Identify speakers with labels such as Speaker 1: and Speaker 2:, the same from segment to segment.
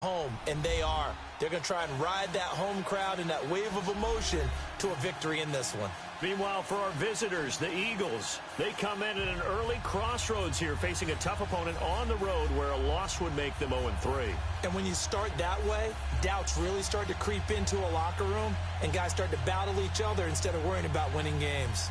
Speaker 1: home, and they are. They're going to try and ride that home crowd and that wave of emotion to a victory in this one.
Speaker 2: Meanwhile, for our visitors, the Eagles, they come in at an early crossroads here, facing a tough opponent on the road where a loss would make them 0-3.
Speaker 1: And when you start that way, doubts really start to creep into a locker room, and guys start to battle each other instead of worrying about winning games.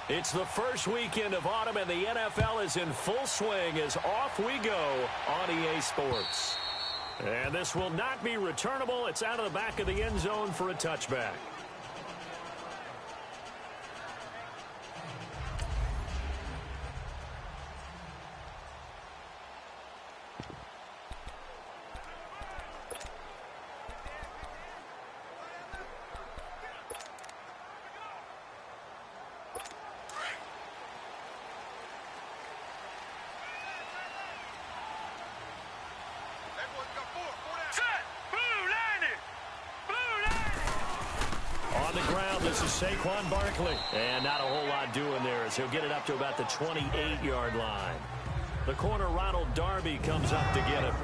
Speaker 2: It's the first weekend of autumn, and the NFL is in full swing as off we go on EA Sports. And this will not be returnable. It's out of the back of the end zone for a touchback. This is Saquon Barkley, and not a whole lot doing there as he'll get it up to about the 28-yard line. The corner, Ronald Darby, comes up to get him.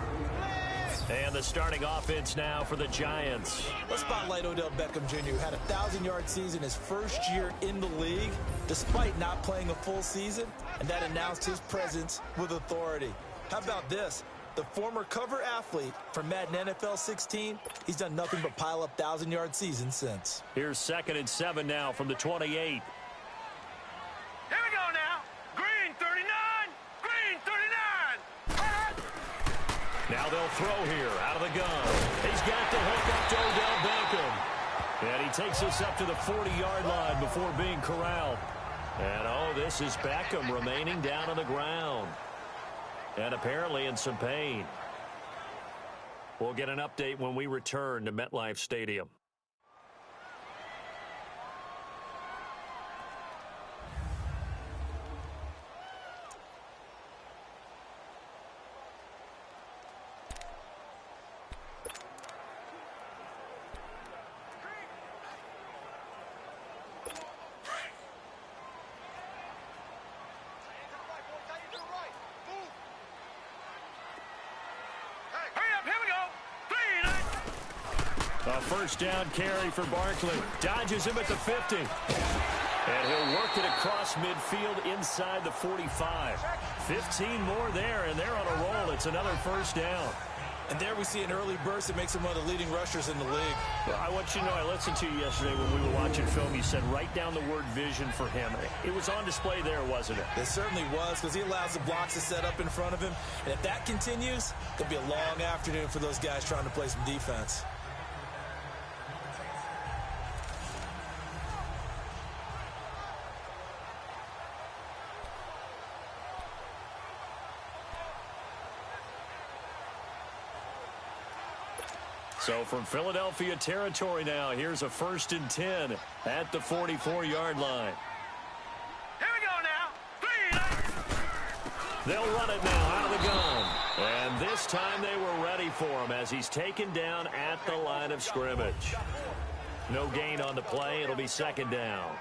Speaker 2: And the starting offense now for the Giants.
Speaker 1: Let's spotlight Odell Beckham Jr., who had a 1,000-yard season his first year in the league, despite not playing a full season, and that announced his presence with authority. How about this? The former cover athlete from Madden NFL 16, he's done nothing but pile up 1,000-yard seasons since.
Speaker 2: Here's 2nd and 7 now from the 28.
Speaker 3: Here we go now. Green 39. Green 39.
Speaker 2: Now they'll throw here out of the gun. He's got the hook up to Odell Beckham. And he takes us up to the 40-yard line before being corralled. And, oh, this is Beckham remaining down on the ground. And apparently in some pain. We'll get an update when we return to MetLife Stadium. A first down carry for Barkley. Dodges him at the 50. And he'll work it across midfield inside the 45. 15 more there, and they're on a roll. It's another first down.
Speaker 1: And there we see an early burst that makes him one of the leading rushers in the league.
Speaker 2: Well, I want you to know, I listened to you yesterday when we were watching film. You said write down the word vision for him. It was on display there, wasn't it?
Speaker 1: It certainly was, because he allows the blocks to set up in front of him. And if that continues, it'll be a long afternoon for those guys trying to play some defense.
Speaker 2: So from Philadelphia territory now, here's a 1st and 10 at the 44-yard line.
Speaker 3: Here we go now. 3.
Speaker 2: They'll run it now out of the gun. And this time they were ready for him as he's taken down at the line of scrimmage. No gain on the play. It'll be second down.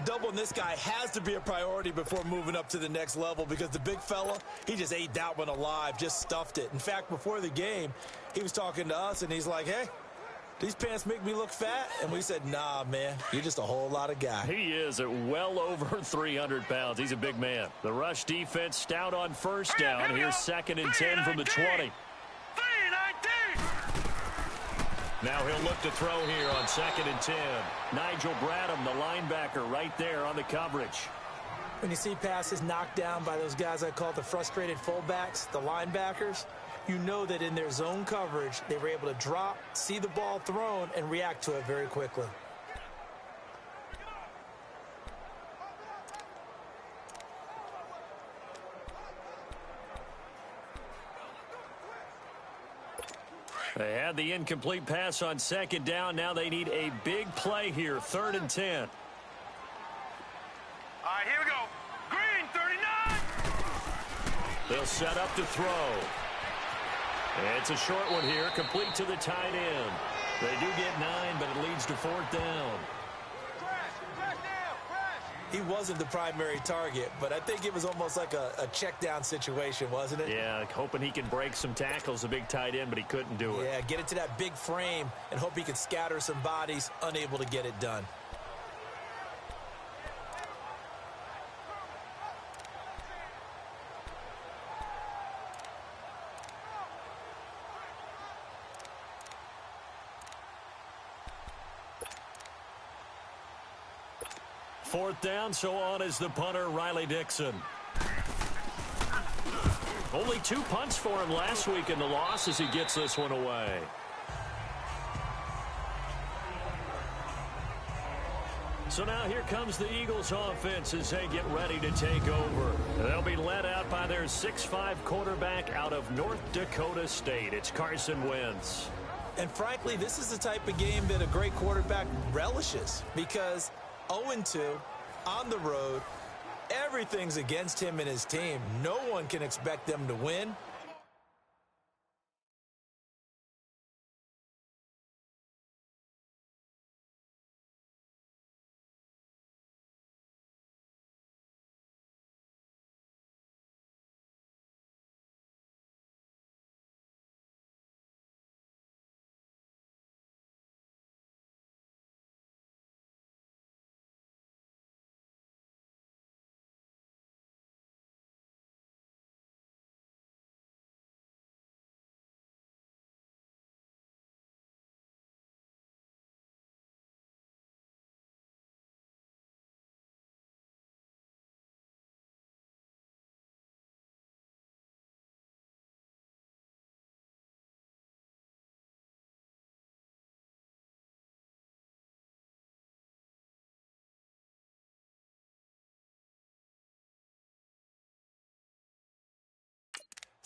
Speaker 1: Doubling this guy has to be a priority before moving up to the next level because the big fella, he just ate that one alive, just stuffed it. In fact, before the game, he was talking to us, and he's like, hey, these pants make me look fat? And we said, nah, man, you're just a whole lot of guy.
Speaker 2: He is at well over 300 pounds. He's a big man. The rush defense stout on first down. Here's second and 10 from the 20. Now he'll look to throw here on second and 10. Nigel Bradham, the linebacker, right there on the coverage.
Speaker 1: When you see passes knocked down by those guys I call the frustrated fullbacks, the linebackers, you know that in their zone coverage, they were able to drop, see the ball thrown, and react to it very quickly.
Speaker 2: They had the incomplete pass on second down. Now they need a big play here, third and 10.
Speaker 3: All right, here we go. Green, 39.
Speaker 2: They'll set up to throw. It's a short one here, complete to the tight end. They do get 9, but it leads to fourth down.
Speaker 1: He wasn't the primary target, but I think it was almost like a check down situation, wasn't it?
Speaker 2: Yeah, hoping he can break some tackles, a big tight end, but he couldn't do it.
Speaker 1: Yeah, get it to that big frame and hope he can scatter some bodies, unable to get it done.
Speaker 2: Fourth down, so on is the punter, Riley Dixon. Only 2 punts for him last week in the loss as he gets this one away. So now here comes the Eagles offense as they get ready to take over. They'll be led out by their 6'5" quarterback out of North Dakota State. It's Carson Wentz.
Speaker 1: And frankly, this is the type of game that a great quarterback relishes because 0-2 on the road, everything's against him and his team. No one can expect them to win.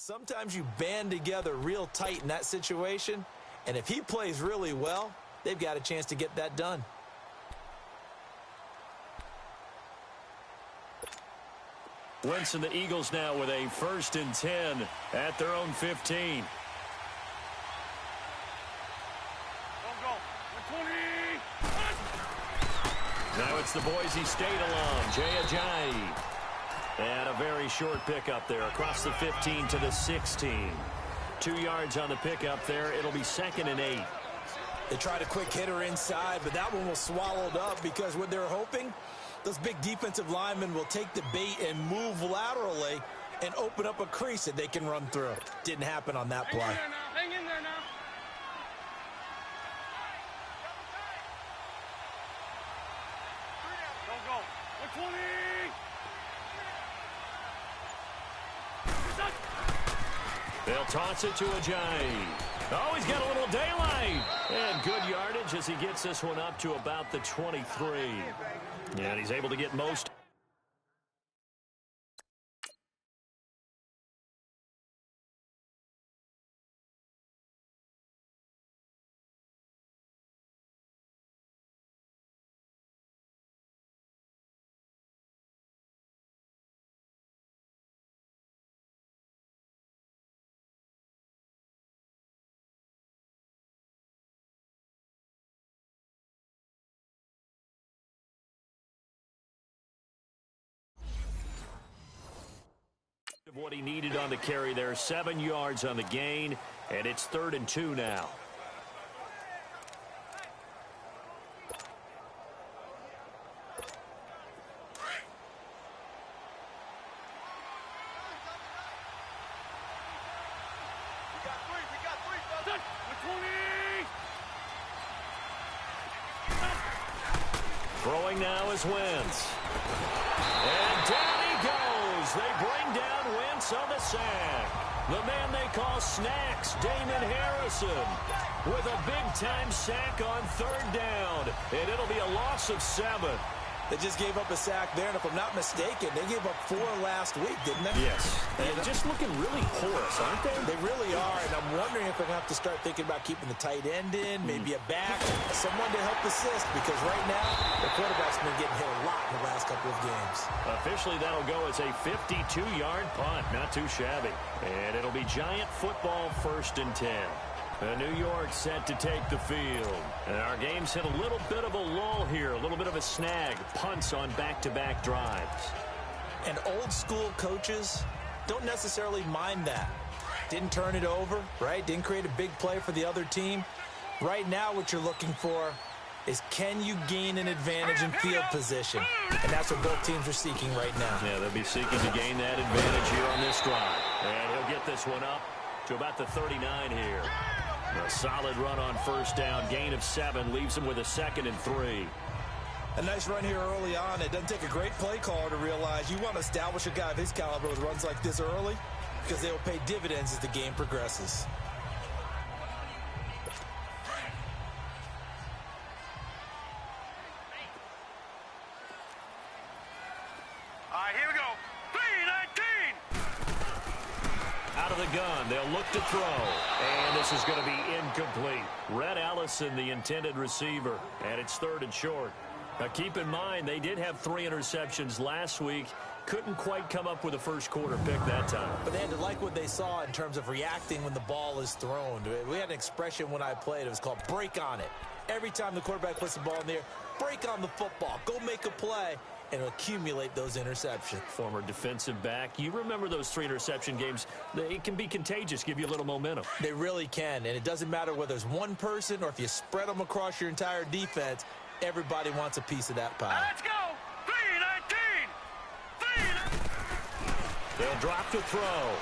Speaker 1: Sometimes you band together real tight in that situation, and if he plays really well, they've got a chance to get that done.
Speaker 2: Wentz and the Eagles now with a 1st and 10 at their own 15. Now it's the Boise State alum, Jay Ajayi. And a very short pickup there across the 15 to the 16. 2 yards on the pickup there. It'll be 2nd and 8.
Speaker 1: They tried a quick hitter inside, but that one was swallowed up because what they're hoping, those big defensive linemen will take the bait and move laterally and open up a crease that they can run through. Didn't happen on that play.
Speaker 3: Hang in there now. Go. 120.
Speaker 2: They'll toss it to Ajayi. Oh, he's got a little daylight. And good yardage as he gets this one up to about the 23. And he's able to get most Of what he needed on the carry there, 7 yards on the gain, and it's 3rd and 2 now. Throwing now is Wentz. And down he goes. They bring down Wentz on the sack. The man they call Snacks, Damon Harrison, with a big-time sack on 3rd down. And it'll be a loss of 7.
Speaker 1: They just gave up a sack there, and if I'm not mistaken, they gave up 4 last week, didn't they?
Speaker 2: Yes. And just looking really porous, aren't they?
Speaker 1: They really are, and I'm wondering if they're going to have to start thinking about keeping the tight end in, maybe a back, someone to help assist, because right now, the quarterback's been getting hit a lot in the last couple of games.
Speaker 2: Officially, that'll go as a 52-yard punt. Not too shabby. And it'll be Giant football, 1st and 10. New York set to take the field. And our game's hit a little bit of a lull here, a little bit of a snag. Punts on back-to-back drives.
Speaker 1: And old-school coaches don't necessarily mind that. Didn't turn it over, right? Didn't create a big play for the other team. Right now, what you're looking for is, can you gain an advantage in field position? And that's what both teams are seeking right now.
Speaker 2: Yeah, they'll be seeking to gain that advantage here on this drive. And he'll get this one up to about the 39 here. A solid run on 1st down. Gain of 7 leaves him with a 2nd and 3.
Speaker 1: A nice run here early on. It doesn't take a great play caller to realize you want to establish a guy of his caliber with runs like this early, because they will pay dividends as the game progresses.
Speaker 3: All right, here we go. 3-19.
Speaker 2: Out of the gun, they'll look to throw. And this is going to be incomplete. Rhett Ellison, the intended receiver, and it's 3rd and short. Now, keep in mind, they did have 3 interceptions last week. Couldn't quite come up with a first-quarter pick that time.
Speaker 1: But they had to like what they saw in terms of reacting when the ball is thrown. We had an expression when I played. It was called break on it. Every time the quarterback puts the ball in the air, break on the football. Go make a play and accumulate those interceptions.
Speaker 2: Former defensive back. You remember those 3 interception games. It can be contagious, give you a little momentum.
Speaker 1: They really can, and it doesn't matter whether it's one person or if you spread them across your entire defense. Everybody wants a piece of that pie.
Speaker 3: Let's go. 3-19.
Speaker 2: They'll drop to throw.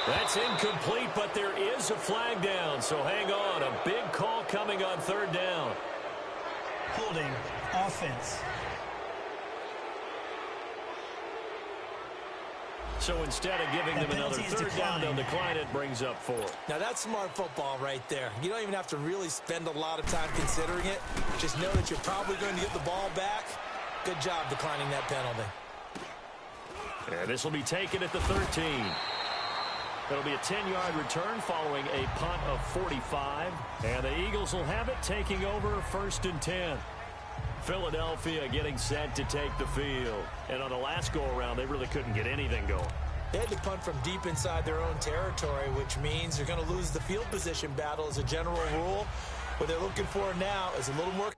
Speaker 2: That's incomplete, but there is a flag down, so hang on. A big call coming on 3rd down.
Speaker 4: Holding offense.
Speaker 2: So instead of giving them another 3rd down, they'll decline it, brings up 4.
Speaker 1: Now, that's smart football right there. You don't even have to really spend a lot of time considering it. Just know that you're probably going to get the ball back. Good job declining that penalty.
Speaker 2: And this will be taken at the 13. It'll be a 10-yard return following a punt of 45. And the Eagles will have it, taking over 1st and 10. Philadelphia getting set to take the field. And on the last go-around, they really couldn't get anything going.
Speaker 1: They had to punt from deep inside their own territory, which means they're going to lose the field position battle as a general rule. What they're looking for now is a little more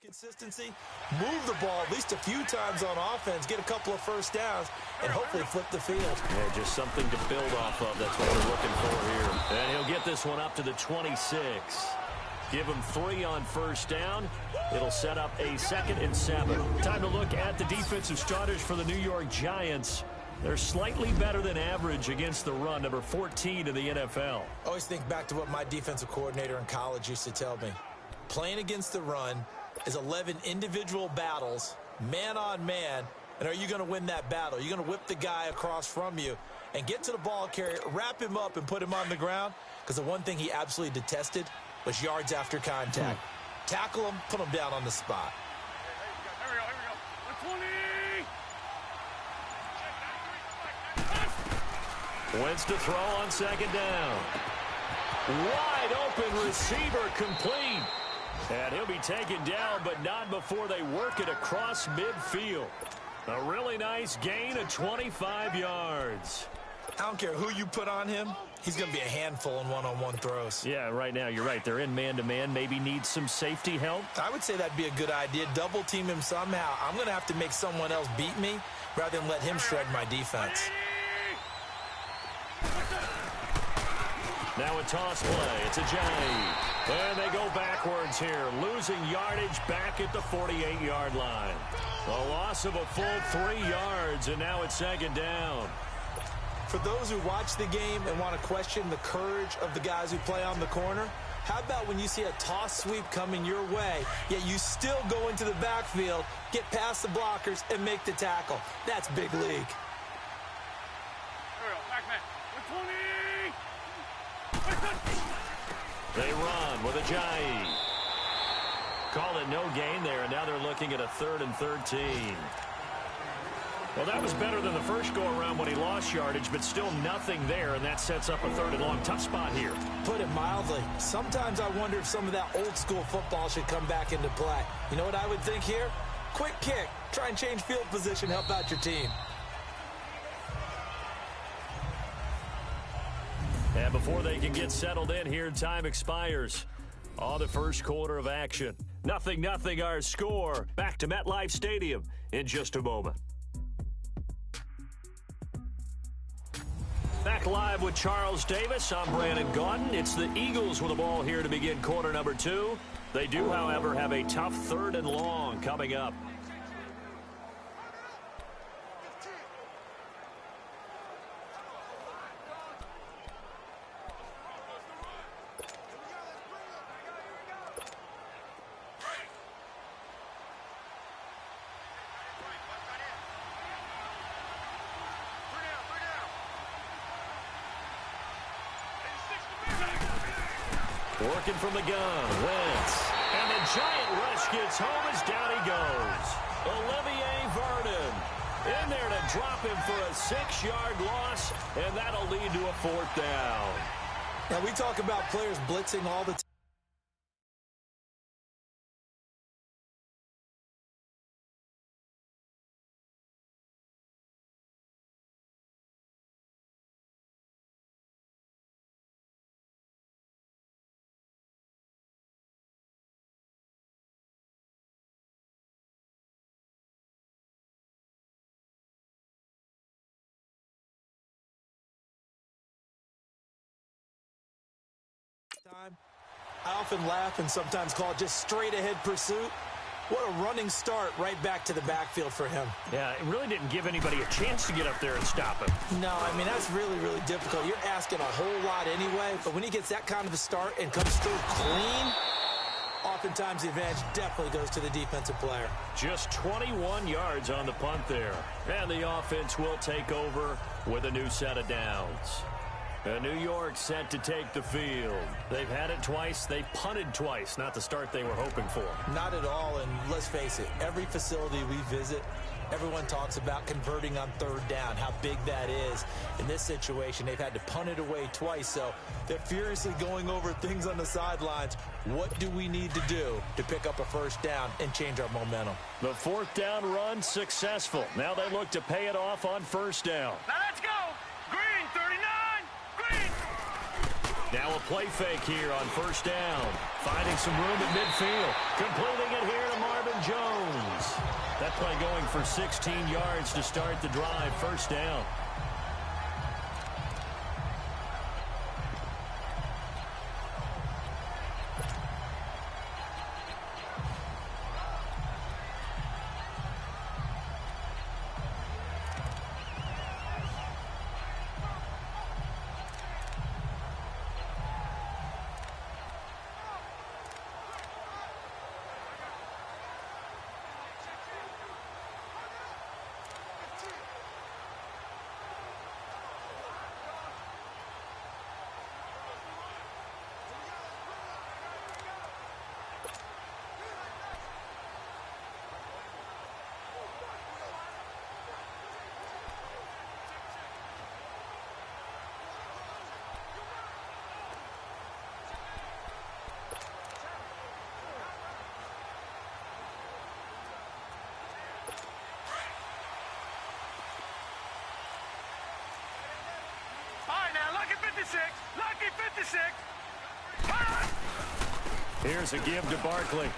Speaker 1: Consistency, move the ball at least a few times on offense, get a couple of first downs, and hopefully flip the field.
Speaker 2: Yeah, just something to build off of. That's what we're looking for here. And he'll get this one up to the 26. Give him 3 on first down. It'll set up a 2nd and 7. Time to look at the defensive starters for the New York Giants. They're slightly better than average against the run, number 14 in the NFL.
Speaker 1: I always think back to what my defensive coordinator in college used to tell me. Playing against the run is 11 individual battles, man on man, and are you going to win that battle? Are you going to whip the guy across from you and get to the ball carrier, wrap him up, and put him on the ground? Because the one thing he absolutely detested was yards after contact. Tackle him, put him down on the spot.
Speaker 3: Here we go.
Speaker 2: Wentz to throw on 2nd down. Wide open receiver complete. And he'll be taken down, but not before they work it across midfield. A really nice gain of 25 yards.
Speaker 1: I don't care who you put on him. He's going to be a handful in one-on-one throws.
Speaker 2: Yeah, right now, you're right. They're in man-to-man. Maybe needs some safety help.
Speaker 1: I would say that'd be a good idea. Double team him somehow. I'm going to have to make someone else beat me rather than let him shred my defense.
Speaker 2: Now a toss play. It's a Ajayi. And they go backwards here, losing yardage back at the 48-yard line. A loss of a full 3 yards, and now it's 2nd down.
Speaker 1: For those who watch the game and want to question the courage of the guys who play on the corner, how about when you see a toss sweep coming your way, yet you still go into the backfield, get past the blockers, and make the tackle? That's big league.
Speaker 3: Here we go. Back man. 120.
Speaker 2: They run with Ajayi. Called it no gain there, and now they're looking at a 3rd and 13. Well, that was better than the first go-around when he lost yardage, but still nothing there, and that sets up a 3rd and long. Tough spot here.
Speaker 1: Put it mildly. Sometimes I wonder if some of that old-school football should come back into play. You know what I would think here? Quick kick. Try and change field position, help out your team.
Speaker 2: And before they can get settled in here, time expires on the first quarter of action. 0-0 our score. Back to MetLife Stadium in just a moment. Back live with Charles Davis. I'm Brandon Gaudin. It's the Eagles with the ball here to begin quarter number 2. They do, however, have a tough 3rd and long coming up. Working from the gun, Wentz. And the giant rush gets home as down he goes. Olivier Vernon in there to drop him for a 6-yard loss, and that'll lead to a 4th down.
Speaker 1: Now, we talk about players blitzing all the time. I often laugh and sometimes call it just straight-ahead pursuit. What a running start right back to the backfield for him.
Speaker 2: Yeah, it really didn't give anybody a chance to get up there and stop him.
Speaker 1: No, I mean, that's really, really difficult. You're asking a whole lot anyway, but when he gets that kind of a start and comes through clean, oftentimes the advantage definitely goes to the defensive player.
Speaker 2: Just 21 yards on the punt there. And the offense will take over with a new set of downs. New York set to take the field. They've had it twice. They punted twice. Not the start they were hoping for.
Speaker 1: Not at all, and let's face it, every facility we visit, everyone talks about converting on 3rd down, how big that is. In this situation, they've had to punt it away twice, so they're furiously going over things on the sidelines. What do we need to do to pick up a 1st down and change our momentum?
Speaker 2: The 4th down run successful. Now they look to pay it off on 1st down.
Speaker 3: Now let's go. Green, 39. Green.
Speaker 2: Now a play fake here on first down. Finding some room at midfield. Completing it here to Marvin Jones. That play going for 16 yards to start the drive. First down.
Speaker 3: All right, now, lucky 56. Lucky 56.
Speaker 2: Here's a give to Barkley.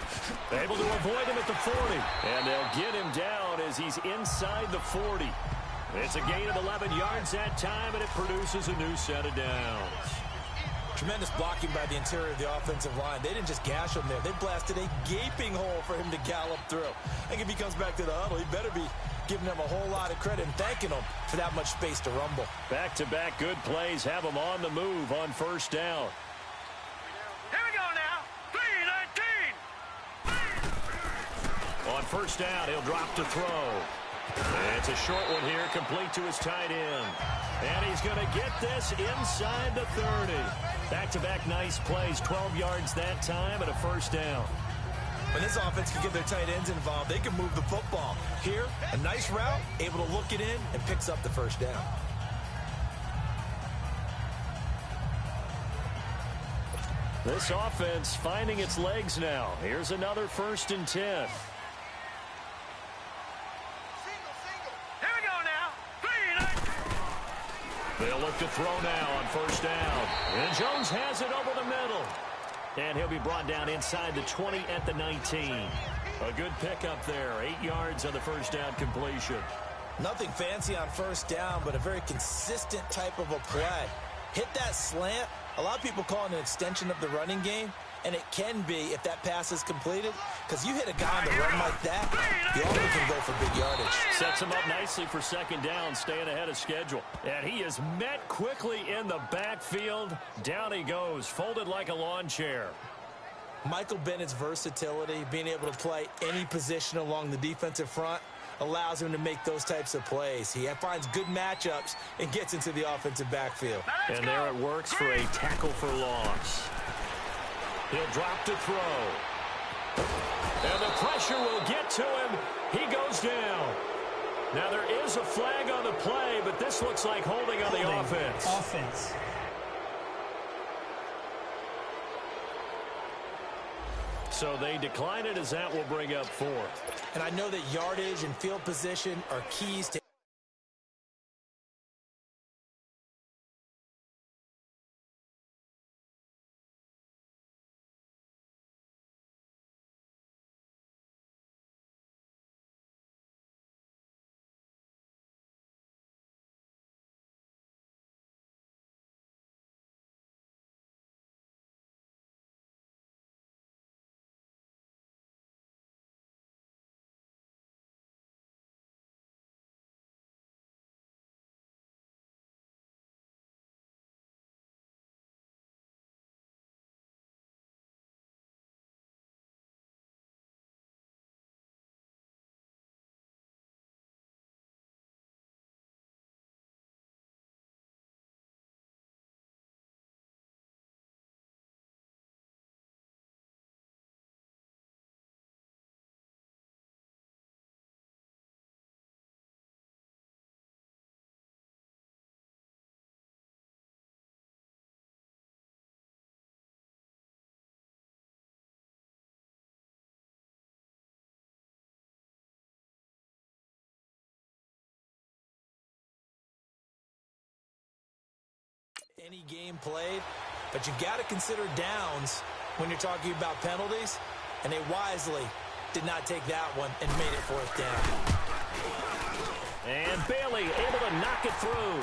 Speaker 2: Able to avoid him at the 40. And they'll get him down as he's inside the 40. It's a gain of 11 yards that time, and it produces a new set of downs.
Speaker 1: Tremendous blocking by the interior of the offensive line. They didn't just gash him there. They blasted a gaping hole for him to gallop through. I think if he comes back to the huddle, he better be giving them a whole lot of credit and thanking them for that much space to rumble.
Speaker 2: Back-to-back good plays have him on the move on first down.
Speaker 3: Here we go now. 3-19.
Speaker 2: On first down, he'll drop to throw. And it's a short one here, complete to his tight end. And he's going to get this inside the 30. Back-to-back nice plays, 12 yards that time and a first down.
Speaker 1: When this offense can get their tight ends involved, they can move the football. Here, a nice route, able to look it in, and picks up the first down.
Speaker 2: This offense finding its legs now. Here's another 1st and 10.
Speaker 3: Here we go now. 3-19.
Speaker 2: They'll look to throw now on first down. And Jones has it over the middle. And he'll be brought down inside the 20 at the 19. A good pickup there. 8 yards on the first down completion.
Speaker 1: Nothing fancy on first down, but a very consistent type of a play. Hit that slant. A lot of people call it an extension of the running game, and it can be if that pass is completed, because you hit a guy on the run like that, you often can go for big yardage.
Speaker 2: Sets him up nicely for second down, staying ahead of schedule. And he is met quickly in the backfield. Down he goes, folded like a lawn chair.
Speaker 1: Michael Bennett's versatility, being able to play any position along the defensive front, allows him to make those types of plays. He finds good matchups and gets into the offensive backfield.
Speaker 2: And there it works for a tackle for loss. He'll drop to throw. And the pressure will get to him. He goes down. Now there is a flag on the play, but this looks like holding on the offense.
Speaker 4: Offense.
Speaker 2: So they decline it as that will bring up 4th.
Speaker 1: And I know that yardage and field position are keys to Any game played, but you got to consider downs when you're talking about penalties, and they wisely did not take that one and made it fourth down.
Speaker 2: And Bailey able to knock it through.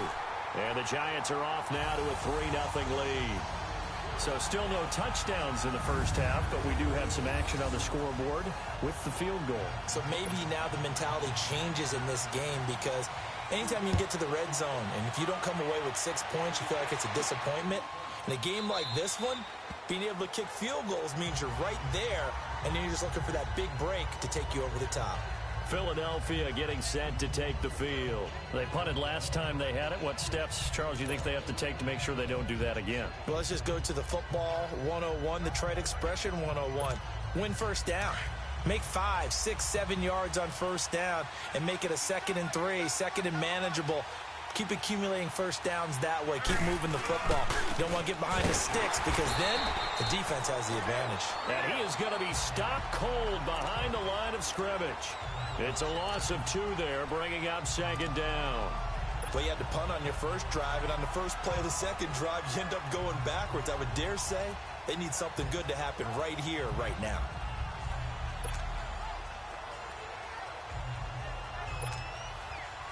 Speaker 2: And the Giants are off now to a 3-0 lead. So still no touchdowns in the first half, but we do have some action on the scoreboard with the field goal. So
Speaker 1: maybe now the mentality changes in this game, because anytime you get to the red zone and if you don't come away with 6 points, you feel like it's a disappointment. In a game like this one, being able to kick field goals means you're right there, and then you're just looking for that big break to take you over the top.
Speaker 2: Philadelphia getting set to take the field. They punted last time they had it. What steps, Charles, do you think they have to take to make sure they don't do that again?
Speaker 1: Well, let's just go to the football 101, the trade expression 101. Win first down. Make 5, 6, 7 yards on first down and make it a 2nd and 3, 2nd and manageable. Keep accumulating first downs that way. Keep moving the football. You don't want to get behind the sticks, because then the defense has the advantage.
Speaker 2: And he is going to be stopped cold behind the line of scrimmage. It's a loss of 2 there, bringing up 2nd down.
Speaker 1: Well, you had to punt on your first drive, and on the first play of the second drive, you end up going backwards. I would dare say they need something good to happen right here, right now.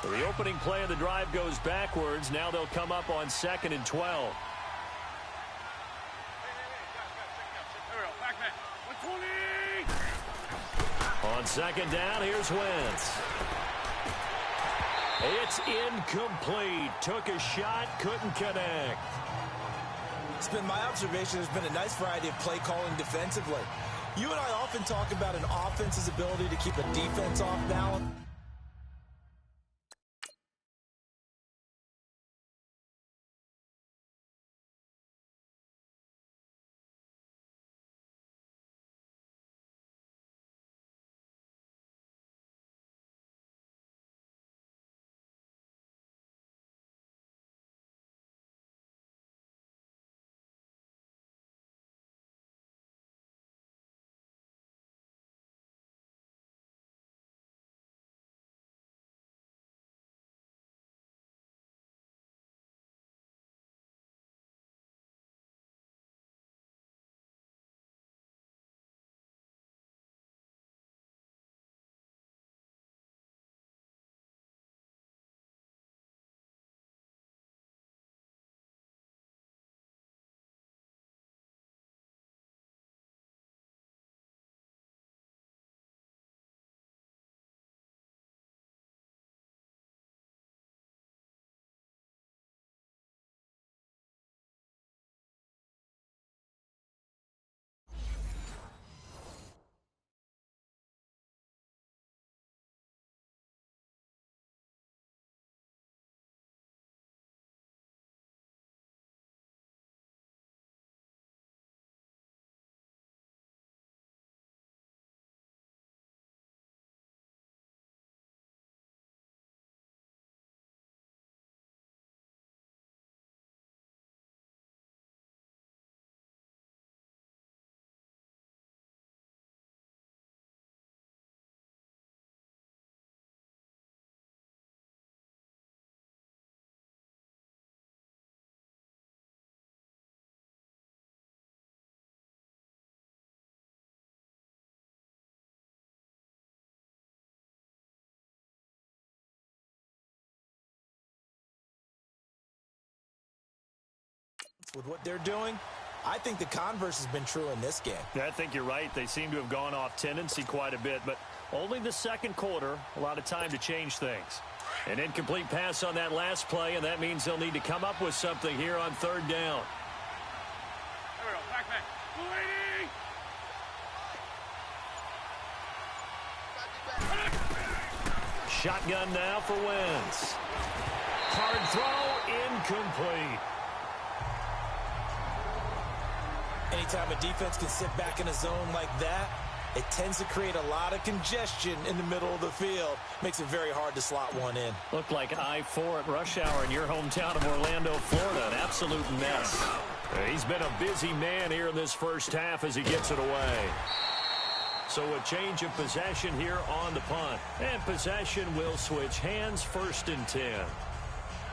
Speaker 2: The opening play of the drive goes backwards. Now they'll come up on 2nd and 12. On 2nd down, here's Wentz. It's incomplete. Took a shot, couldn't connect.
Speaker 1: It's been my observation there's been a nice variety of play calling defensively. You and I often talk about an offense's ability to keep a defense off balance. With what they're doing, I think the converse has been true in this game.
Speaker 2: I think you're right. They seem to have gone off tendency quite a bit, but only the second quarter, a lot of time to change things. An incomplete pass on that last play, and that means they'll need to come up with something here on 3rd down.
Speaker 3: There we go. Back.
Speaker 2: Shotgun now for Wentz. Hard throw, incomplete.
Speaker 1: Anytime a defense can sit back in a zone like that, it tends to create a lot of congestion in the middle of the field. Makes it very hard to slot one in.
Speaker 2: Looked like I-4 at rush hour in your hometown of Orlando, Florida. An absolute mess. He's been a busy man here in this first half as he gets it away. So a change of possession here on the punt. And possession will switch hands, 1st and 10.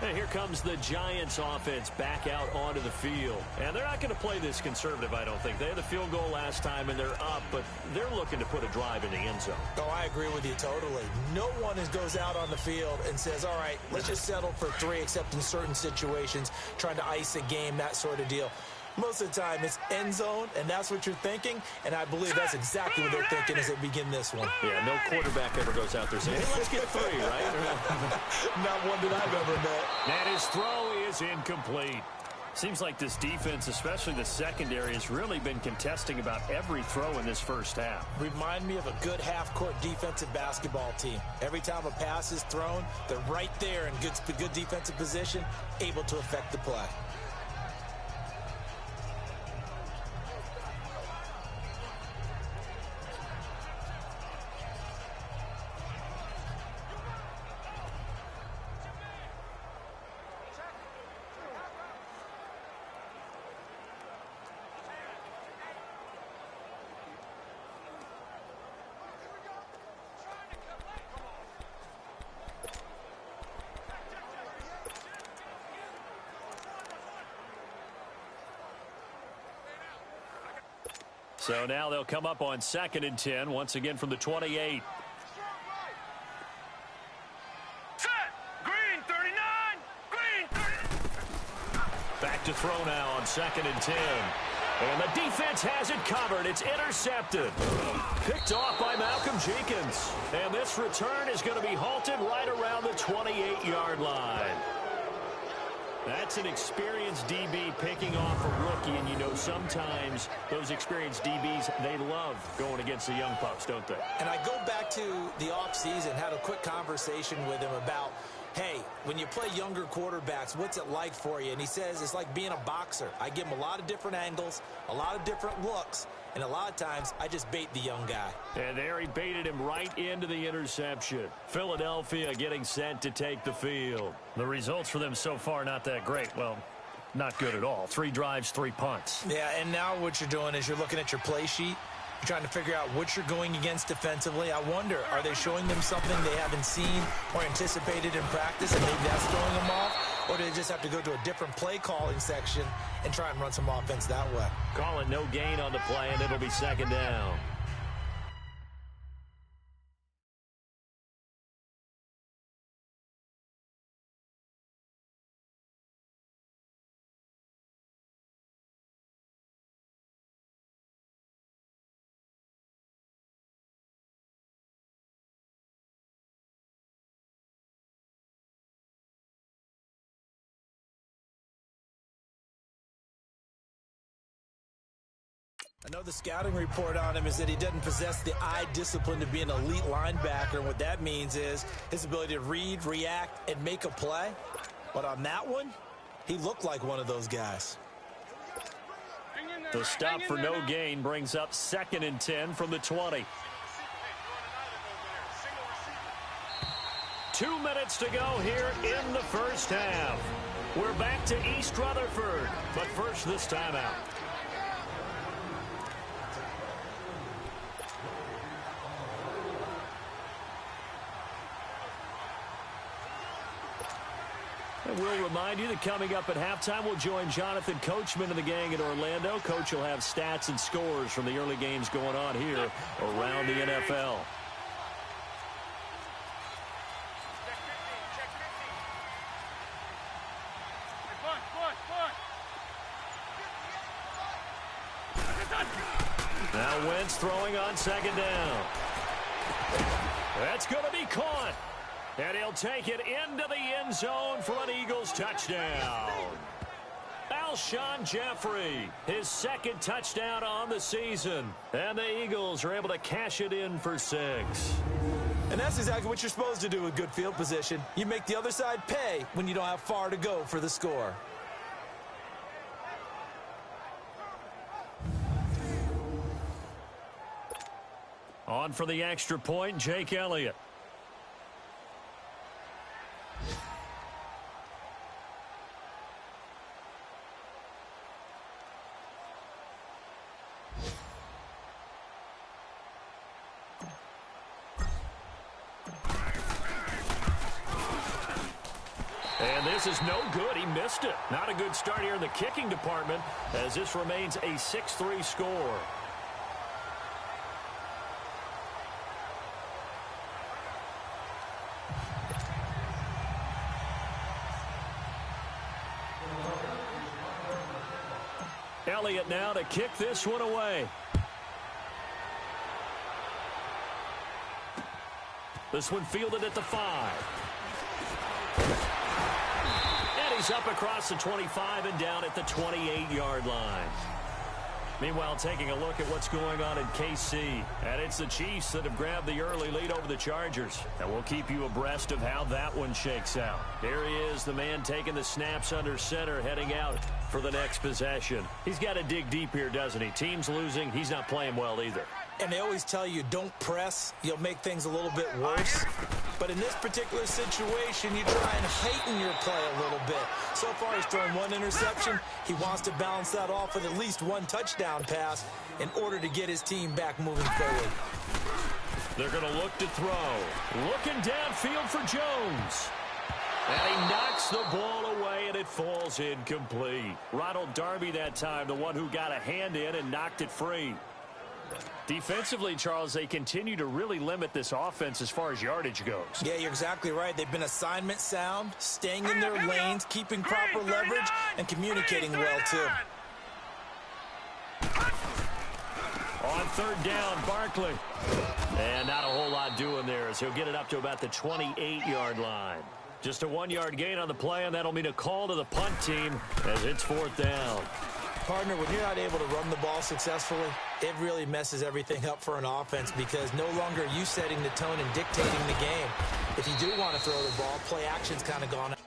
Speaker 2: And here comes the Giants offense back out onto the field. And they're not going to play this conservative, I don't think. They had the field goal last time, and they're up, but they're looking to put a drive in the end zone.
Speaker 1: Oh, I agree with you totally. No one goes out on the field and says, all right, let's just settle for 3, except in certain situations, trying to ice a game, that sort of deal. Most of the time, it's end zone, and that's what you're thinking, and I believe that's exactly what they're thinking as they begin this one.
Speaker 2: Yeah, no quarterback ever goes out there saying, hey, let's get 3, right?
Speaker 1: Not one that I've ever met.
Speaker 2: And his throw is incomplete. Seems like this defense, especially the secondary, has really been contesting about every throw in this first half.
Speaker 1: Remind me of a good half-court defensive basketball team. Every time a pass is thrown, they're right there in good defensive position, able to affect the play.
Speaker 2: So now they'll come up on 2nd and 10, once again from the 28.
Speaker 3: Set! Green 39! Green 39!
Speaker 2: Back to throw now on 2nd and 10. And the defense has it covered. It's intercepted. Picked off by Malcolm Jenkins. And this return is going to be halted right around the 28-yard line. That's an experienced DB picking off a rookie, and you know sometimes those experienced DBs, they love going against the young pups, don't they?
Speaker 1: And I go back to the offseason, had a quick conversation with him about, hey, when you play younger quarterbacks, what's it like for you? And he says it's like being a boxer. I give him a lot of different angles, a lot of different looks, and a lot of times I just bait the young guy.
Speaker 2: And there he baited him right into the interception. Philadelphia getting set to take the field. The results for them so far not that great. Well, not good at all. 3 drives, 3 punts.
Speaker 1: Yeah, and now what you're doing is you're looking at your play sheet. You're trying to figure out what you're going against defensively. I wonder, are they showing them something they haven't seen or anticipated in practice, and maybe that's throwing them off? Or do they just have to go to a different play calling section and try and run some offense that way?
Speaker 2: Call it no gain on the play, and it'll be 2nd down.
Speaker 1: I know the scouting report on him is that he doesn't possess the eye discipline to be an elite linebacker. And what that means is his ability to read, react, and make a play. But on that one, he looked like one of those guys.
Speaker 2: The stop for no gain brings up 2nd and 10 from the 20. 2 minutes to go here in the first half. We're back to East Rutherford, but first this timeout. And we'll remind you that coming up at halftime, we'll join Jonathan Coachman and the gang in Orlando. Coach will have stats and scores from the early games going on here around the NFL. Now Wentz throwing on 2nd down. That's going to be caught. And he'll take it into the end zone for an Eagles touchdown. Alshon Jeffrey, his 2nd touchdown on the season. And the Eagles are able to cash it in for 6.
Speaker 1: And that's exactly what you're supposed to do with good field position. You make the other side pay when you don't have far to go for the score.
Speaker 2: On for the extra point, Jake Elliott. And this is no good. He missed it. Not a good start here in the kicking department as this remains a 6-3 score. Elliott now to kick this one away. This one fielded at the 5. And he's up across the 25 and down at the 28-yard line. Meanwhile, taking a look at what's going on in KC. And it's the Chiefs that have grabbed the early lead over the Chargers. And we'll keep you abreast of how that one shakes out. There he is, the man taking the snaps under center, heading out for the next possession. He's got to dig deep here, doesn't he? Team's losing. He's not playing well either.
Speaker 1: And they always tell you, don't press. You'll make things a little bit worse. But in this particular situation, you try and heighten your play a little bit. So far, he's thrown one interception. He wants to balance that off with at least one touchdown pass in order to get his team back moving forward.
Speaker 2: They're going to look to throw. Looking downfield for Jones. And he knocks the ball away, and it falls incomplete. Ronald Darby that time, the one who got a hand in and knocked it free. Defensively, Charles, they continue to really limit this offense as far as yardage goes.
Speaker 1: Yeah, you're exactly right. They've been assignment sound, staying in their lanes, keeping proper leverage, and communicating well, too.
Speaker 2: On third down, Barkley. And not a whole lot doing there as he'll get it up to about the 28-yard line. Just a 1-yard gain on the play, and that'll mean a call to the punt team as it's fourth down.
Speaker 1: Partner, when you're not able to run the ball successfully, it really messes everything up for an offense because no longer are you setting the tone and dictating the game. If you do want to throw the ball, play action's kind of gone out.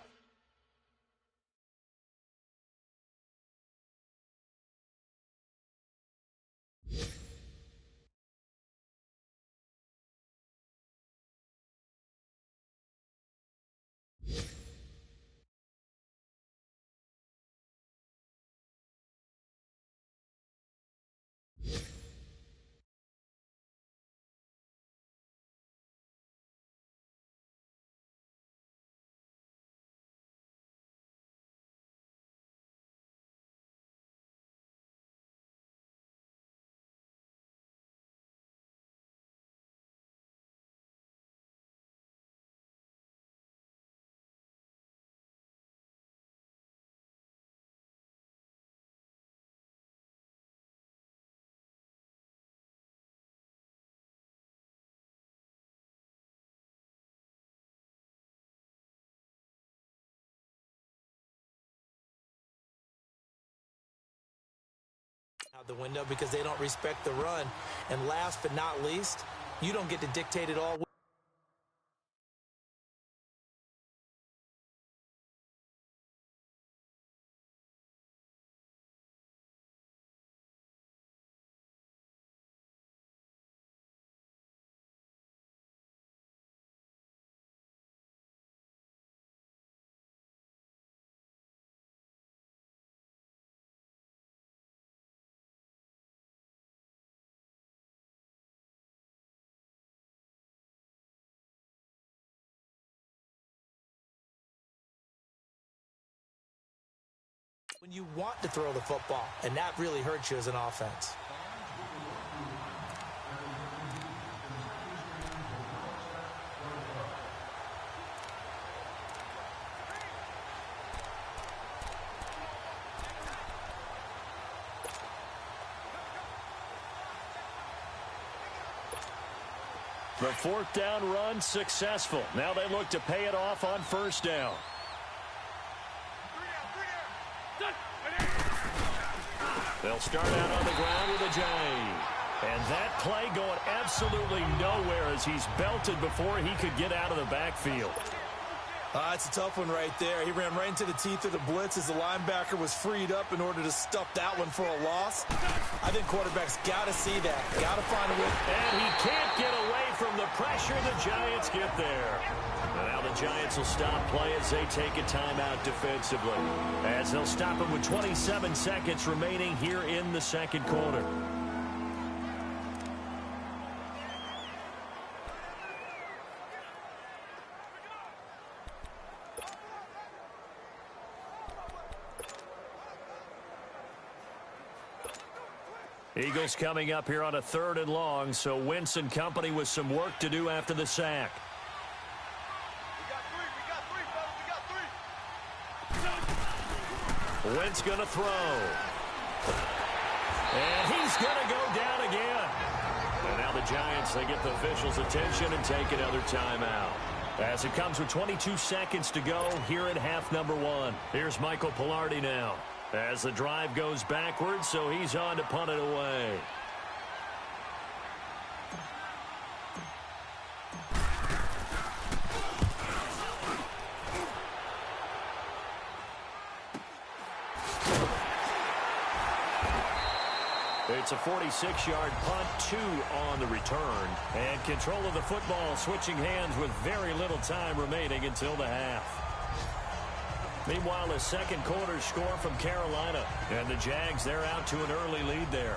Speaker 1: Out the window because they don't respect the run. And last but not least, you don't get to dictate it all. When you want to throw the football, and that really hurts you as an offense.
Speaker 2: The fourth down run successful. Now they look to pay it off on first down. They'll start out on the ground with a J. And that play going absolutely nowhere as he's belted before he could get out of the backfield.
Speaker 1: It's a tough one right there. He ran right into the teeth of the blitz as the linebacker was freed up in order to stuff that one for a loss. I think quarterbacks got to see that. Got to find a way.
Speaker 2: And he can't get away from the pressure. The Giants get there. Now the Giants will stop play as they take a timeout defensively. As they'll stop him with 27 seconds remaining here in the second quarter. Eagles coming up here on a 3rd and long, so Wentz and company with some work to do after the sack. Wentz going to throw. And he's going to go down again. And now the Giants, they get the officials' attention and take another timeout. As it comes with 22 seconds to go here at half number 1. Here's Michael Palardy now. As the drive goes backwards, so he's on to punt it away. It's a 46-yard punt, 2 on the return. And control of the football switching hands with very little time remaining until the half. Meanwhile, a second quarter score from Carolina. And the Jags, they're out to an early lead there.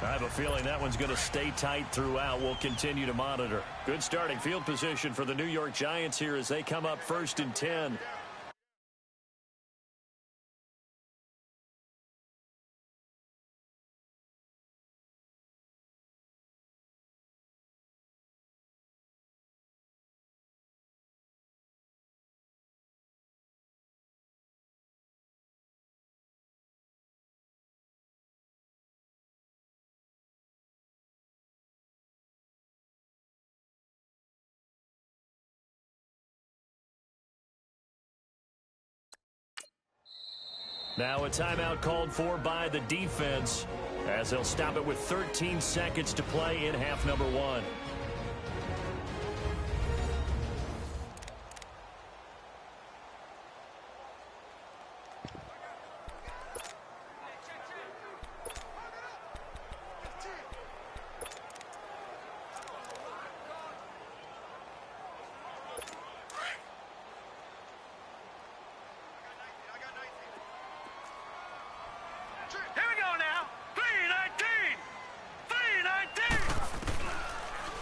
Speaker 2: I have a feeling that one's going to stay tight throughout. We'll continue to monitor. Good starting field position for the New York Giants here as they come up 1st and 10. Now a timeout called for by the defense as they'll stop it with 13 seconds to play in half number 1.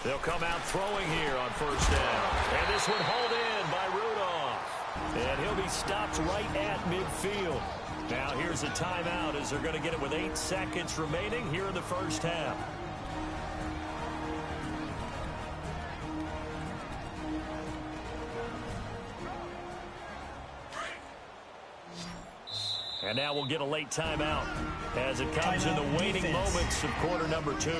Speaker 2: They'll come out throwing here on 1st down. And this one hauled in by Rudolph. And he'll be stopped right at midfield. Now here's a timeout as they're going to get it with 8 seconds remaining here in the 1st half. And now we'll get a late timeout as it comes in the waning moments of quarter number 2.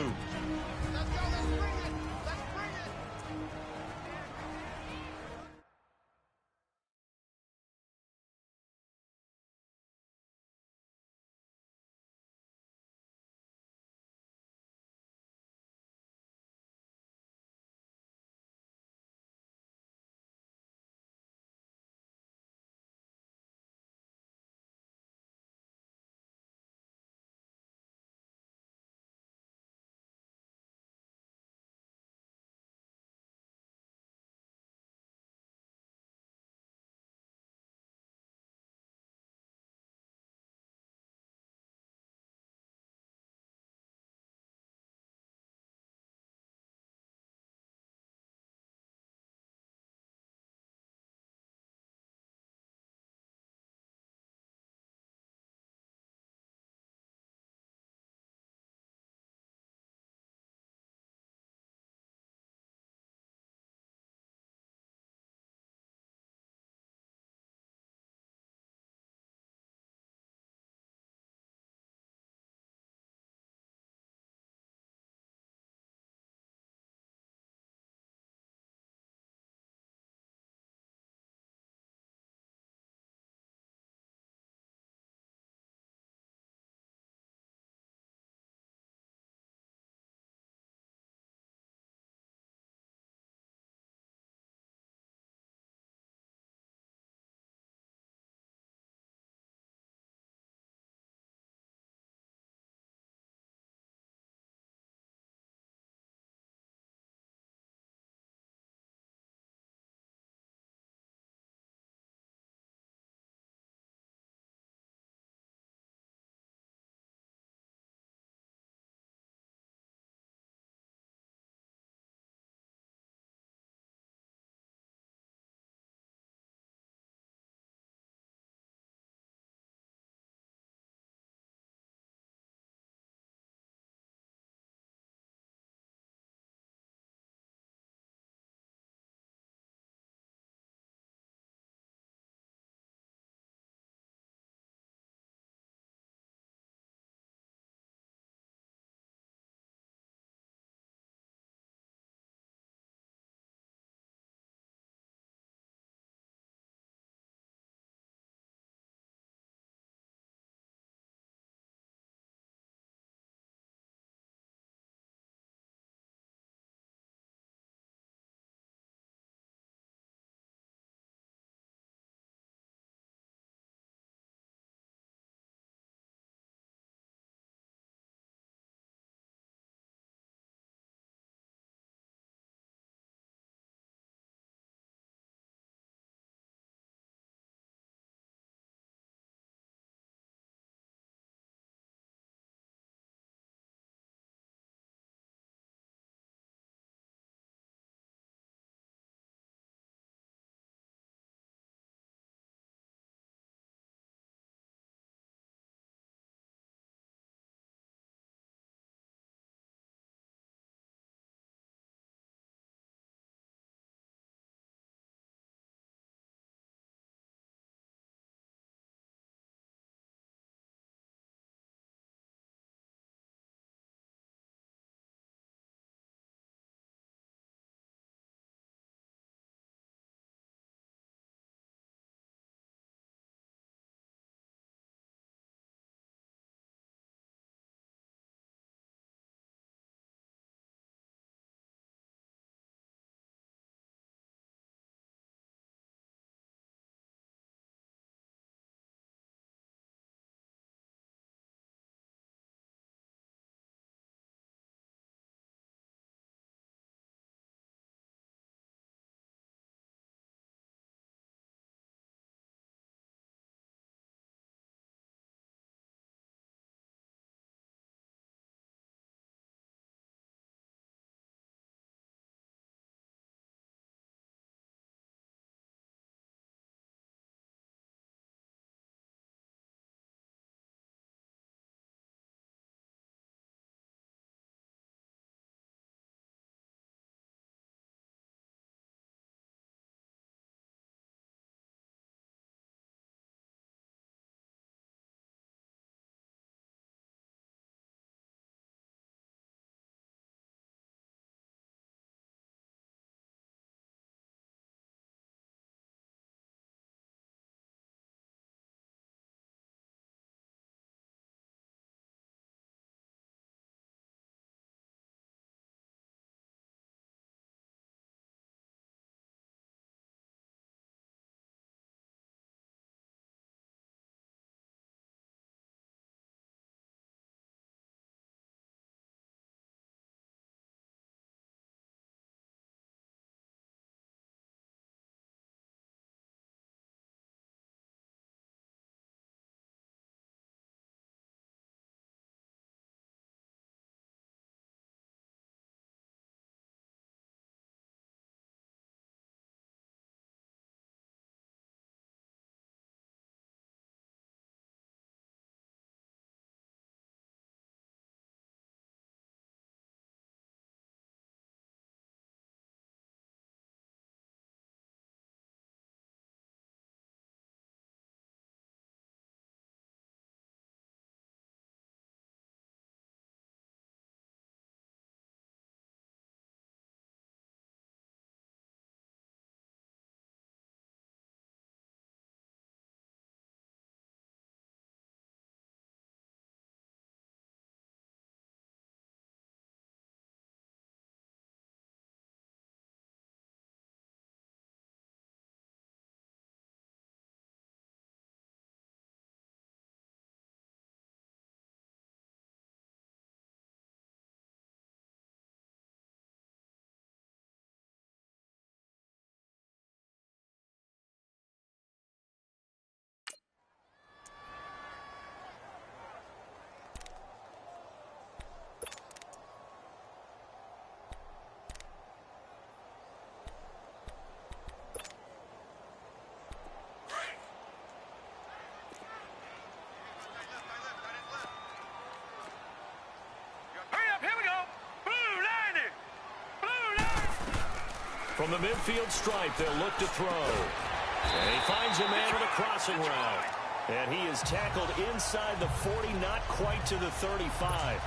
Speaker 2: From the midfield stripe, they'll look to throw. And he finds a man with a crossing route. And he is tackled inside the 40, not quite to the 35.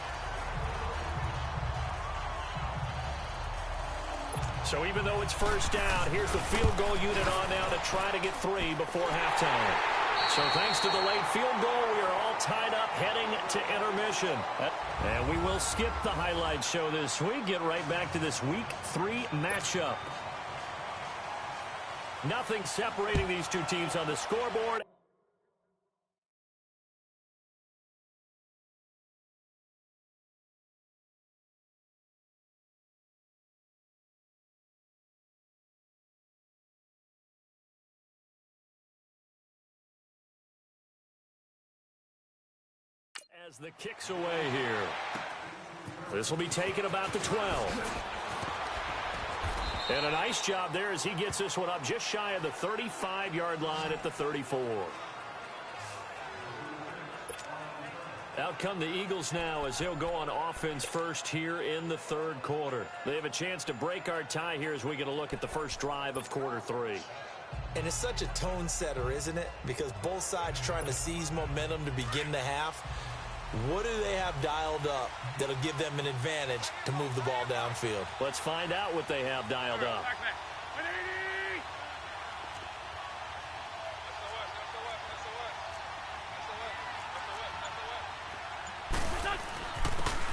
Speaker 2: So even though it's first down, here's the field goal unit on now to try to get 3 before halftime. So thanks to the late field goal, we are all tied up heading to intermission. And we will skip the highlight show this week. Get right back to this Week 3 matchup. Nothing separating these two teams on the scoreboard. As the kicks away here. This will be taken about the 12. And a nice job there as he gets this one up just shy of the 35-yard line at the 34. Out come the Eagles now as they'll go on offense first here in the third quarter. They have a chance to break our tie here as we get a look at the first drive of quarter 3.
Speaker 1: And it's such a tone setter, isn't it? Because both sides trying to seize momentum to begin the half. What do they have dialed up that'll give them an advantage to move the ball downfield?
Speaker 2: Let's find out what they have dialed up.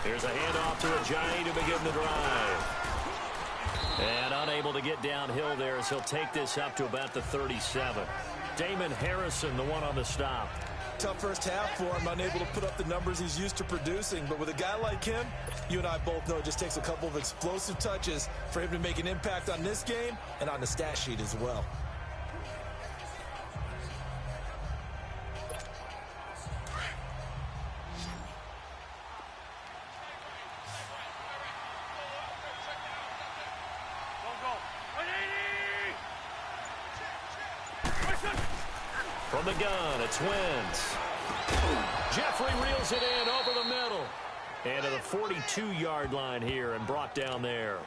Speaker 2: Here's a handoff to Ajayi to begin the drive. And unable to get downhill there as he'll take this up to about the 37. Damon Harrison, the one on the stop.
Speaker 1: Tough first half for him, unable to put up the numbers he's used to producing. But with a guy like him, you and I both know it just takes a couple of explosive touches for him to make an impact on this game and on the stat sheet as well.
Speaker 2: From the gun, it's Wentz. Jeffrey reels it in over the middle. And to the 42-yard line here and brought down there.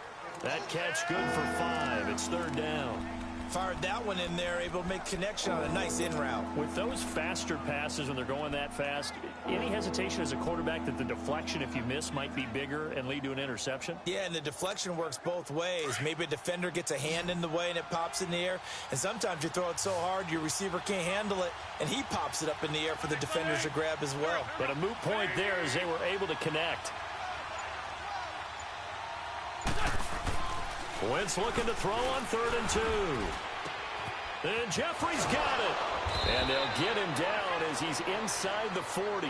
Speaker 2: That catch good for 5. It's third down.
Speaker 1: Fired that one in there, able to make connection on a nice in route.
Speaker 2: With those faster passes when they're going that fast, any hesitation as a quarterback that the deflection, if you miss, might be bigger and lead to an interception?
Speaker 1: Yeah, and the deflection works both ways. Maybe a defender gets a hand in the way and it pops in the air. And sometimes you throw it so hard your receiver can't handle it, and he pops it up in the air for the defenders to grab as well.
Speaker 2: But a moot point there as they were able to connect. Wentz looking to throw on 3rd and 2. And Jeffrey's got it. And they'll get him down as he's inside the 40.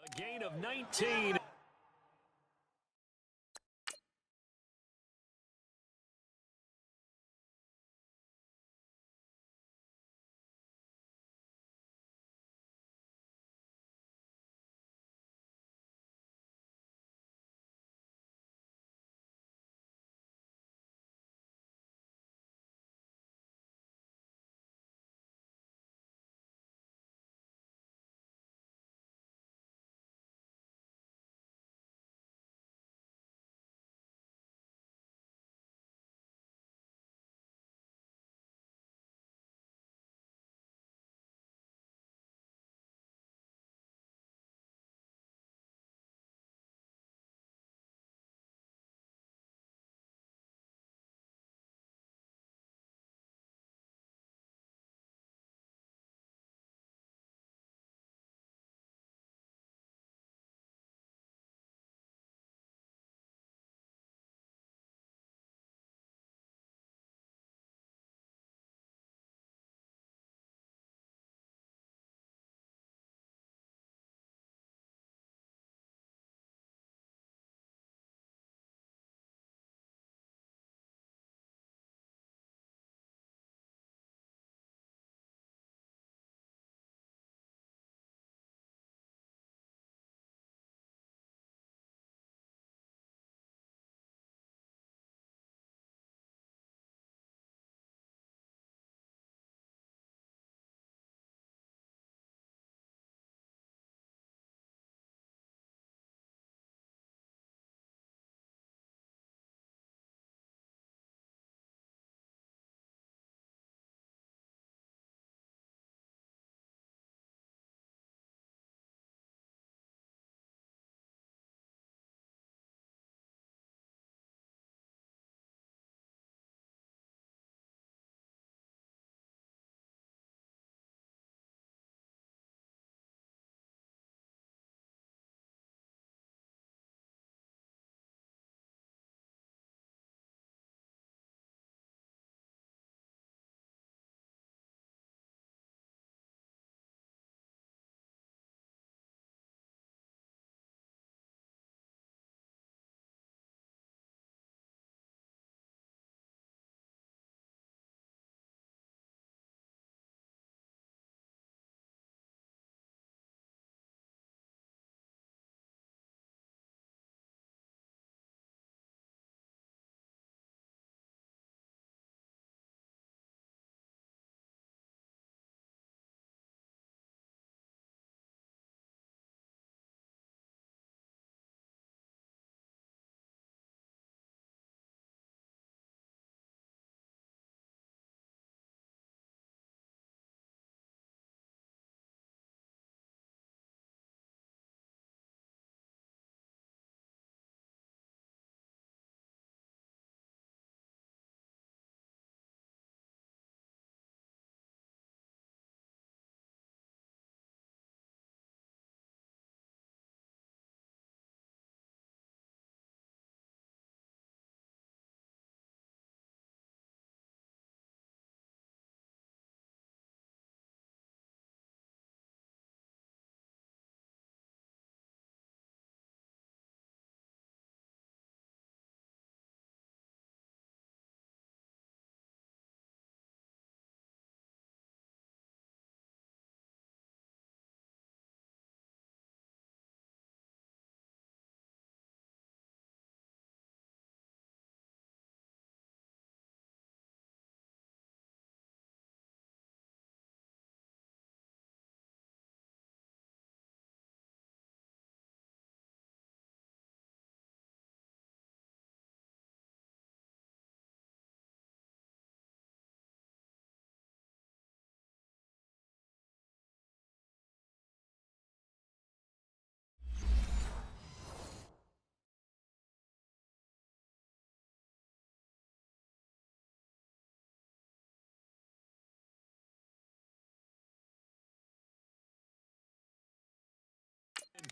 Speaker 2: A gain of 19.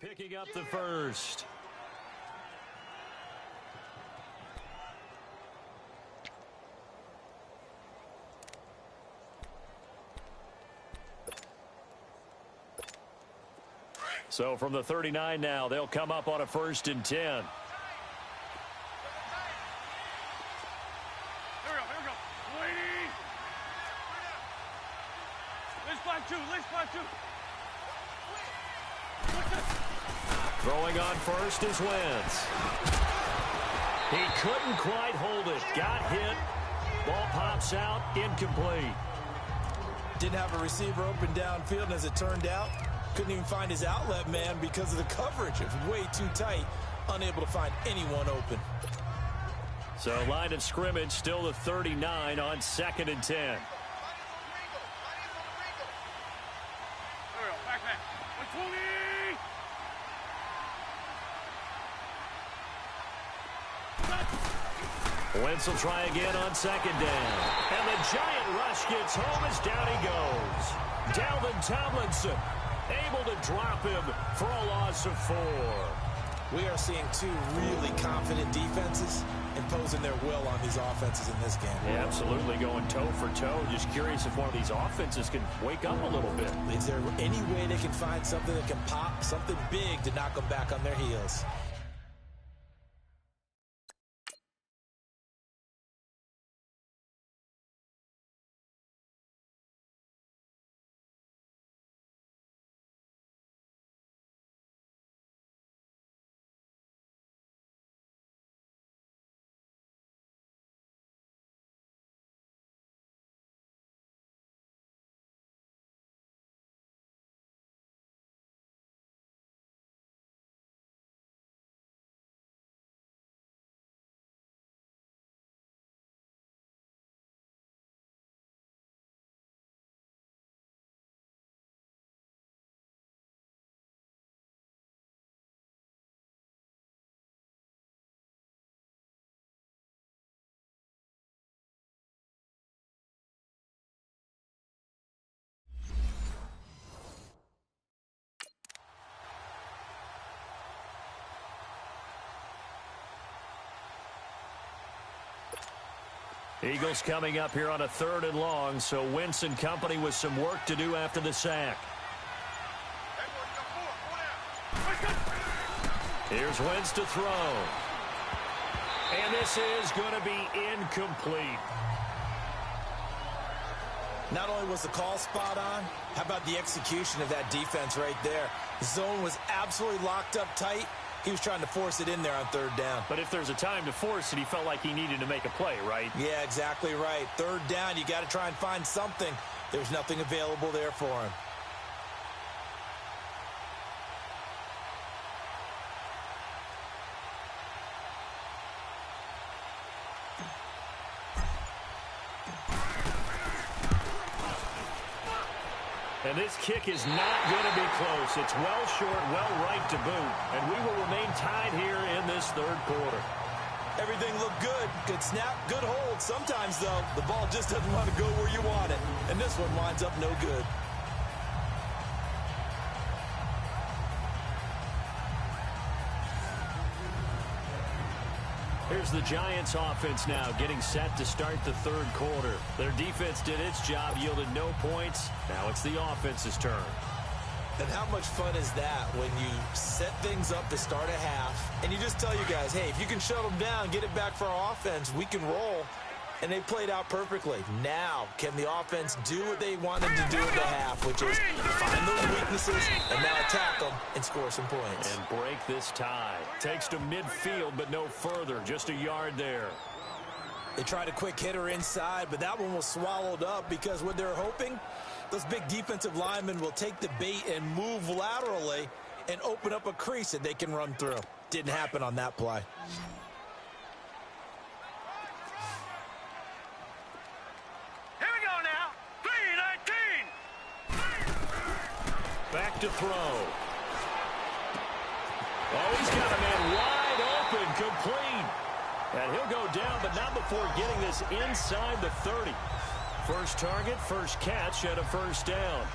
Speaker 2: picking up the first. So from the 39 now, they'll come up on a 1st and 10.
Speaker 3: Here we go. Lady. Let's fly two.
Speaker 2: Throwing on first is Wentz. He couldn't quite hold it. Got hit. Ball pops out. Incomplete.
Speaker 1: Didn't have a receiver open downfield, and as it turned out, couldn't even find his outlet man because of the coverage. It was way too tight. Unable to find anyone open.
Speaker 2: So line of scrimmage still the 39 on 2nd and 10.
Speaker 3: Back. 120.
Speaker 2: Wentz will try again on 2nd down. And the giant rush gets home as down he goes. Dalvin Tomlinson able to drop him for a loss of 4.
Speaker 1: We are seeing two really confident defenses imposing their will on these offenses in this game.
Speaker 2: Yeah, absolutely, going toe for toe. Just curious if one of these offenses can wake up a little bit.
Speaker 1: Is there any way they can find something that can pop, something big to knock them back on their heels?
Speaker 2: Eagles coming up here on a 3rd and long, so Wentz and company with some work to do after the sack. Here's Wentz to throw. And this is going to be incomplete.
Speaker 1: Not only was the call spot on, how about the execution of that defense right there? The zone was absolutely locked up tight. He was trying to force it in there on 3rd down.
Speaker 2: But if there's a time to force it, he felt like he needed to make a play, right?
Speaker 1: Yeah, exactly right. 3rd down, you got to try and find something. There's nothing available there for him.
Speaker 2: And this kick is not going to be close. It's well short, well right to boot. And we will remain tied here in this 3rd quarter.
Speaker 1: Everything looked good. Good snap, good hold. Sometimes, though, the ball just doesn't want to go where you want it. And this one winds up no good.
Speaker 2: Here's the Giants offense now getting set to start the 3rd quarter. Their defense did its job, yielded no points. Now it's the offense's turn.
Speaker 1: And how much fun is that when you set things up to start a half and you just tell you guys, hey, if you can shut them down, get it back for our offense, we can roll. And they played out perfectly. Now, can the offense do what they wanted to do in the half, which is find those weaknesses and now attack them and score some points.
Speaker 2: And break this tie. Takes to midfield, but no further. Just a yard there.
Speaker 1: They tried a quick hitter inside, but that one was swallowed up because what they're hoping, those big defensive linemen will take the bait and move laterally and open up a crease that they can run through. Didn't happen on that play.
Speaker 2: Back to throw. Oh, he's got a man wide open, complete. And he'll go down, but not before getting this inside the 30. First target, first catch, and a 1st down.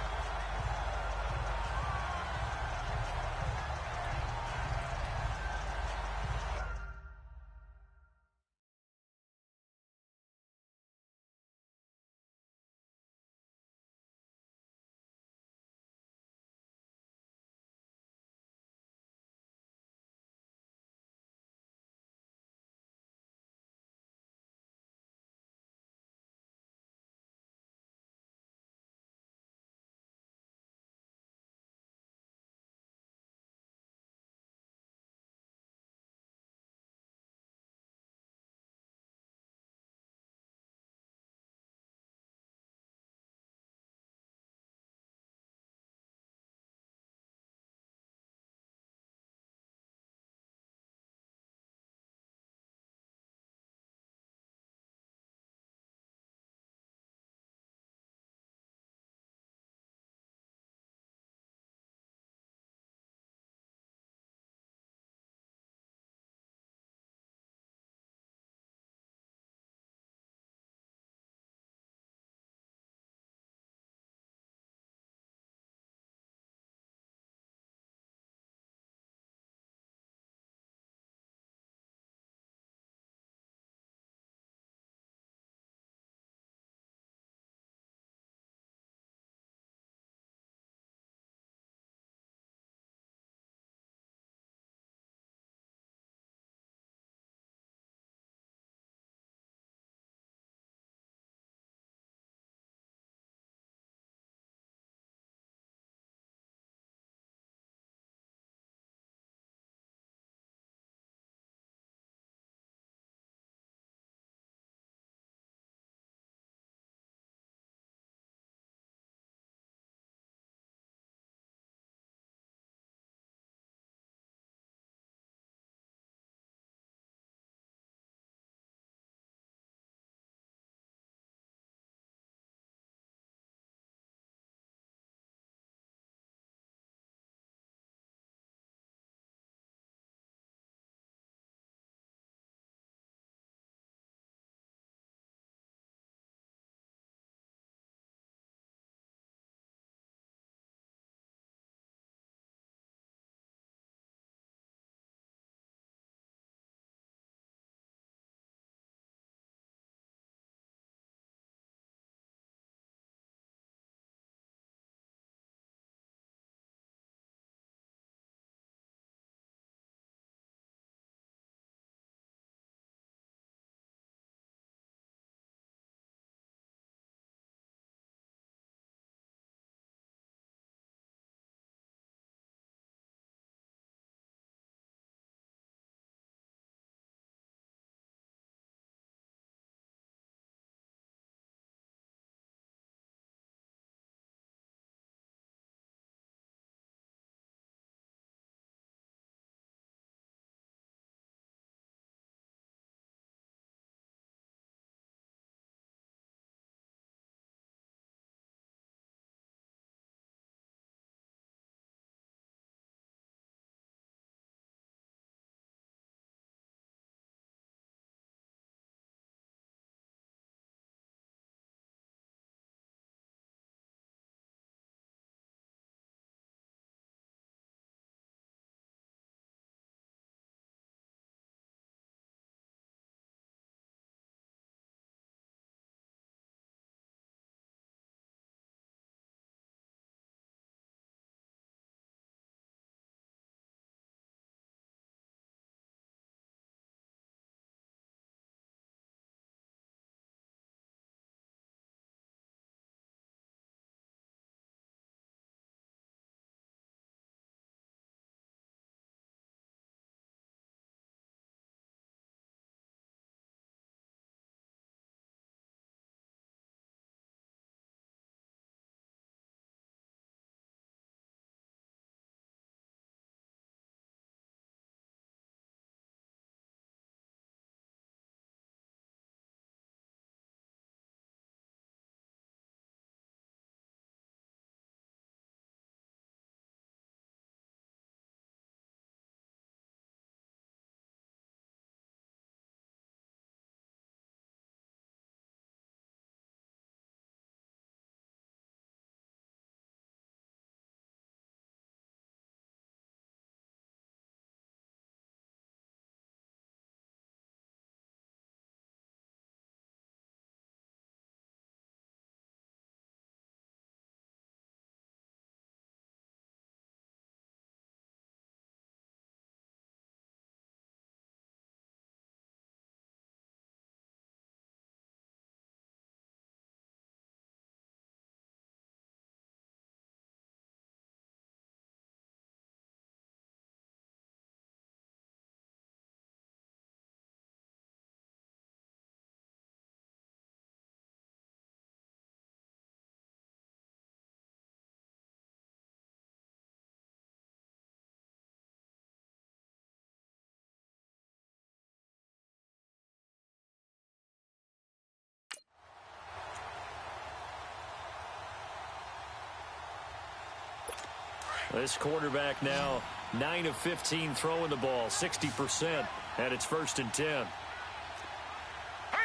Speaker 2: This quarterback now 9 of 15 throwing the ball, 60%, and it's 1st and 10.
Speaker 3: Hurry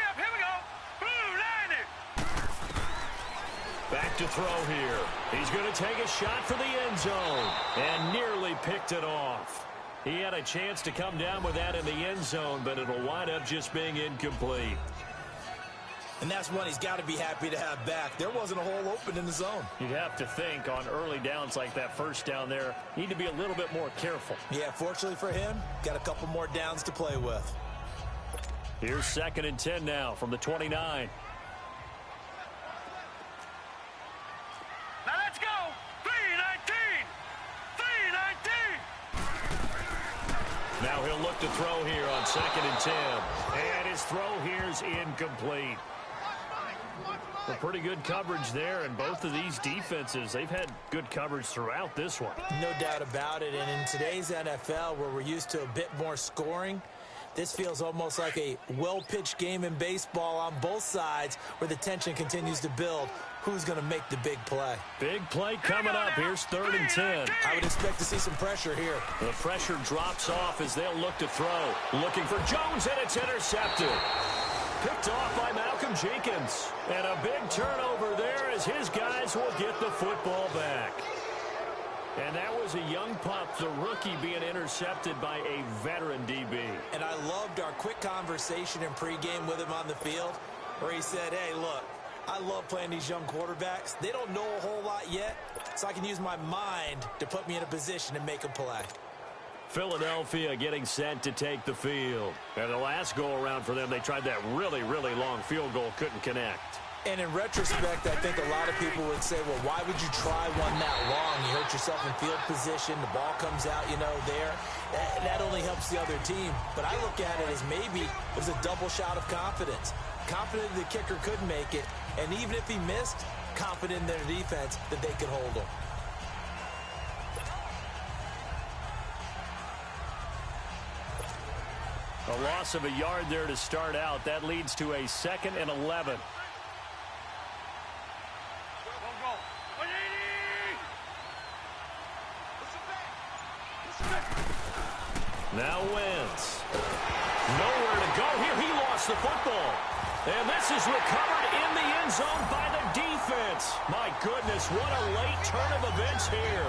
Speaker 3: up, here we go. Blue 90.
Speaker 2: Back to throw here. He's going to take a shot for the end zone and nearly picked it off. He had a chance to come down with that in the end zone, but it'll wind up just being incomplete.
Speaker 1: And that's one he's got to be happy to have back. There wasn't a hole open in the zone.
Speaker 2: You'd have to think on early downs like that first down there, need to be a little bit more careful.
Speaker 1: Yeah, fortunately for him, got a couple more downs to play with.
Speaker 2: Here's 2nd and 10 now from the 29.
Speaker 3: Now let's go. 319. 319.
Speaker 2: Now he'll look to throw here on 2nd and 10. And his throw here's incomplete. Well, pretty good coverage there, and both of these defenses, they've had good coverage throughout this one.
Speaker 1: No doubt about it, and in today's NFL, where we're used to a bit more scoring, this feels almost like a well-pitched game in baseball on both sides where the tension continues to build. Who's going to make the big play?
Speaker 2: Big play coming up. Here's 3rd and 10.
Speaker 1: I would expect to see some pressure here.
Speaker 2: The pressure drops off as they'll look to throw. Looking for Jones, and it's intercepted. Picked off by Malcolm Jenkins. And a big turnover there as his guys will get the football back. And that was a young pup, the rookie, being intercepted by a veteran DB.
Speaker 1: And I loved our quick conversation in pregame with him on the field where he said, hey, look, I love playing these young quarterbacks. They don't know a whole lot yet, so I can use my mind to put me in a position to make a play.
Speaker 2: Philadelphia getting set to take the field. And the last go-around for them, they tried that really, really long field goal, couldn't connect.
Speaker 1: And in retrospect, I think a lot of people would say, well, why would you try one that long? You hurt yourself in field position. The ball comes out, there. That only helps the other team. But I look at it as maybe it was a double shot of confidence. Confident the kicker could make it. And even if he missed, confident in their defense that they could hold him.
Speaker 2: A loss of a yard there to start out. That leads to a 2nd and 11.
Speaker 3: Go. 180.
Speaker 2: Now Wentz. Nowhere to go here. He lost the football. And this is recovered in the end zone by the defense. My goodness, what a late turn of events here.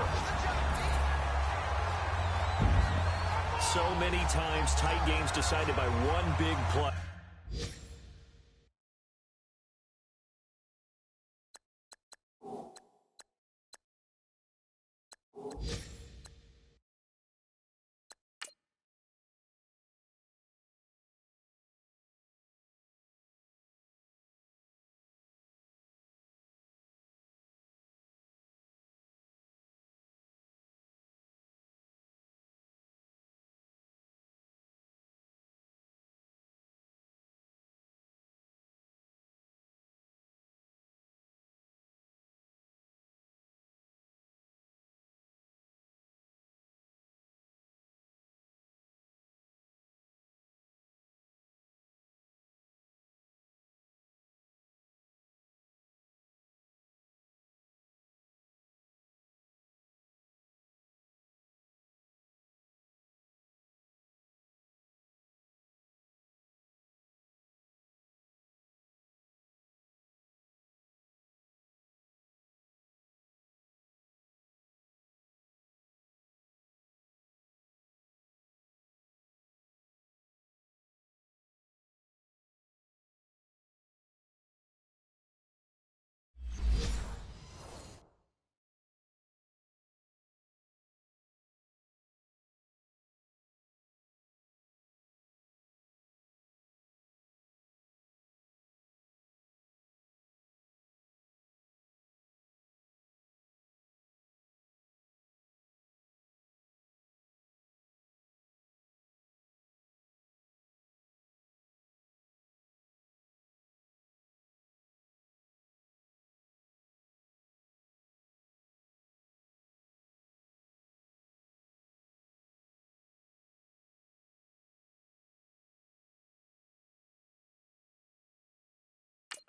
Speaker 2: So many times tight games decided by one big play.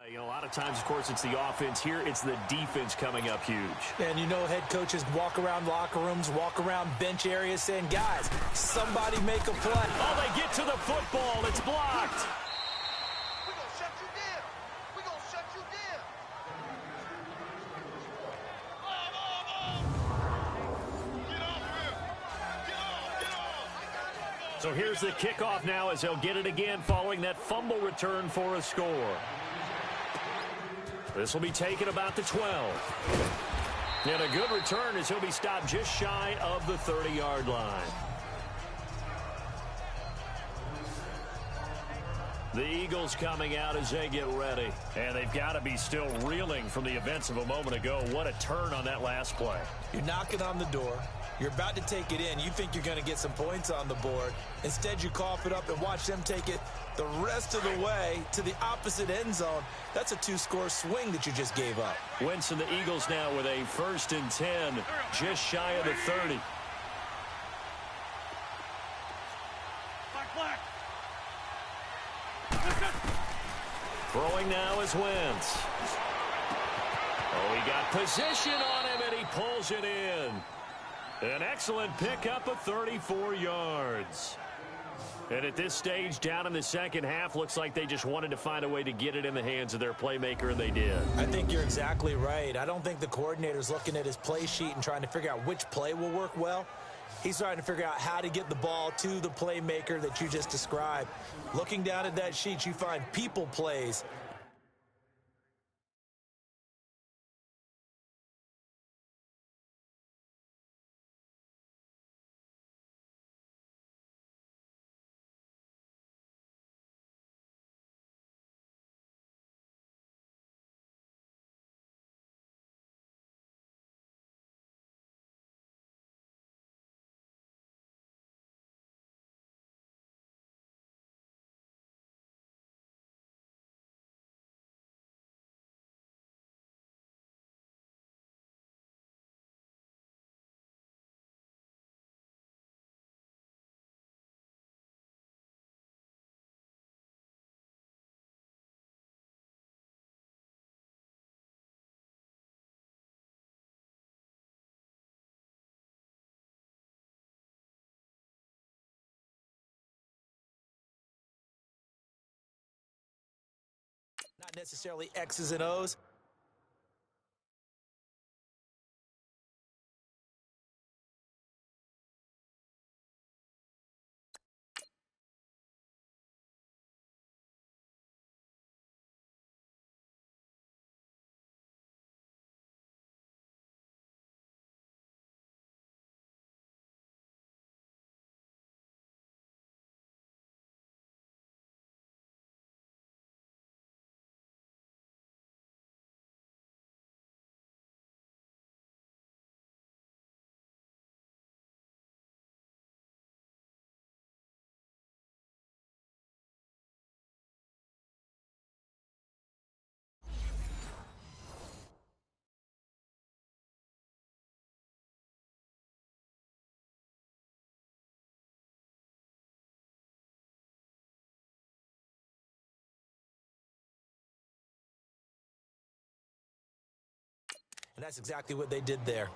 Speaker 2: You know, a lot of times, of course, it's the offense. Here, it's the defense coming up huge.
Speaker 1: And you know head coaches walk around locker rooms, walk around bench areas saying, guys, somebody make a play.
Speaker 2: Oh, they get to the football. It's blocked.
Speaker 3: We're going to shut you down. We're going to shut you down. Get off here. Get off. Get off.
Speaker 2: So here's the kickoff now as they'll get it again following that fumble return for a score. This will be taken about the 12. And a good return as he'll be stopped just shy of the 30-yard line. The Eagles coming out as they get ready. And they've got to be still reeling from the events of a moment ago. What a turn on that last play.
Speaker 1: You're knocking on the door. You're about to take it in. You think you're going to get some points on the board. Instead, you cough it up and watch them take it the rest of the way to the opposite end zone. That's a two-score swing that you just gave up.
Speaker 2: Wentz and the Eagles now with a 1st and 10, just shy of the 30.
Speaker 3: Black.
Speaker 2: Throwing now is Wentz. Oh, he got position on him, and he pulls it in. An excellent pickup of 34 yards. And at this stage, down in the second half, looks like they just wanted to find a way to get it in the hands of their playmaker, and they did.
Speaker 1: I think you're exactly right. I don't think the coordinator's looking at his play sheet and trying to figure out which play will work well. He's trying to figure out how to get the ball to the playmaker that you just described. Looking down at that sheet, you find people plays. Not necessarily X's and O's. And that's exactly what they did there.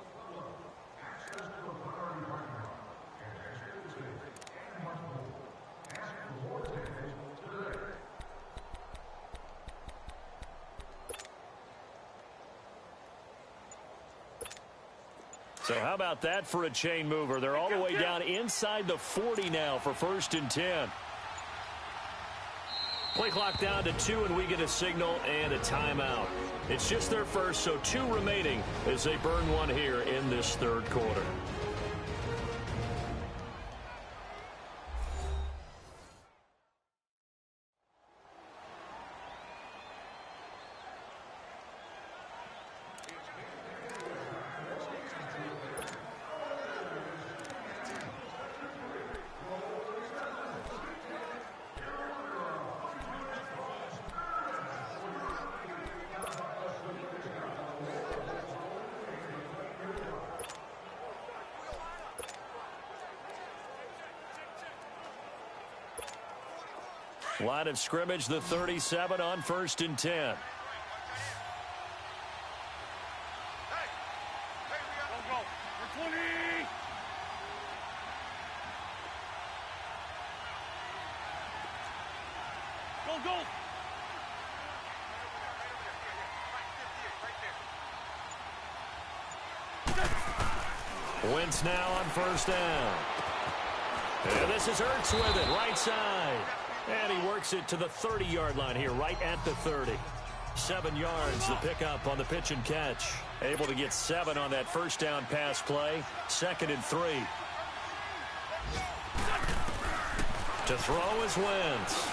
Speaker 2: So how about that for a chain mover? They're all the way down inside the 40 now for 1st and 10. Play clock down to 2, and we get a signal and a timeout. It's just their first, so 2 remaining as they burn one here in this 3rd quarter. Line of scrimmage, the 37 on 1st and 10. Wentz now on 1st down. And this is Ertz with it, right side. And he works it to the 30-yard line here, right at the 30. 7 yards, the pickup on the pitch and catch. Able to get 7 on that 1st down pass play. 2nd and 3. To throw is Wentz.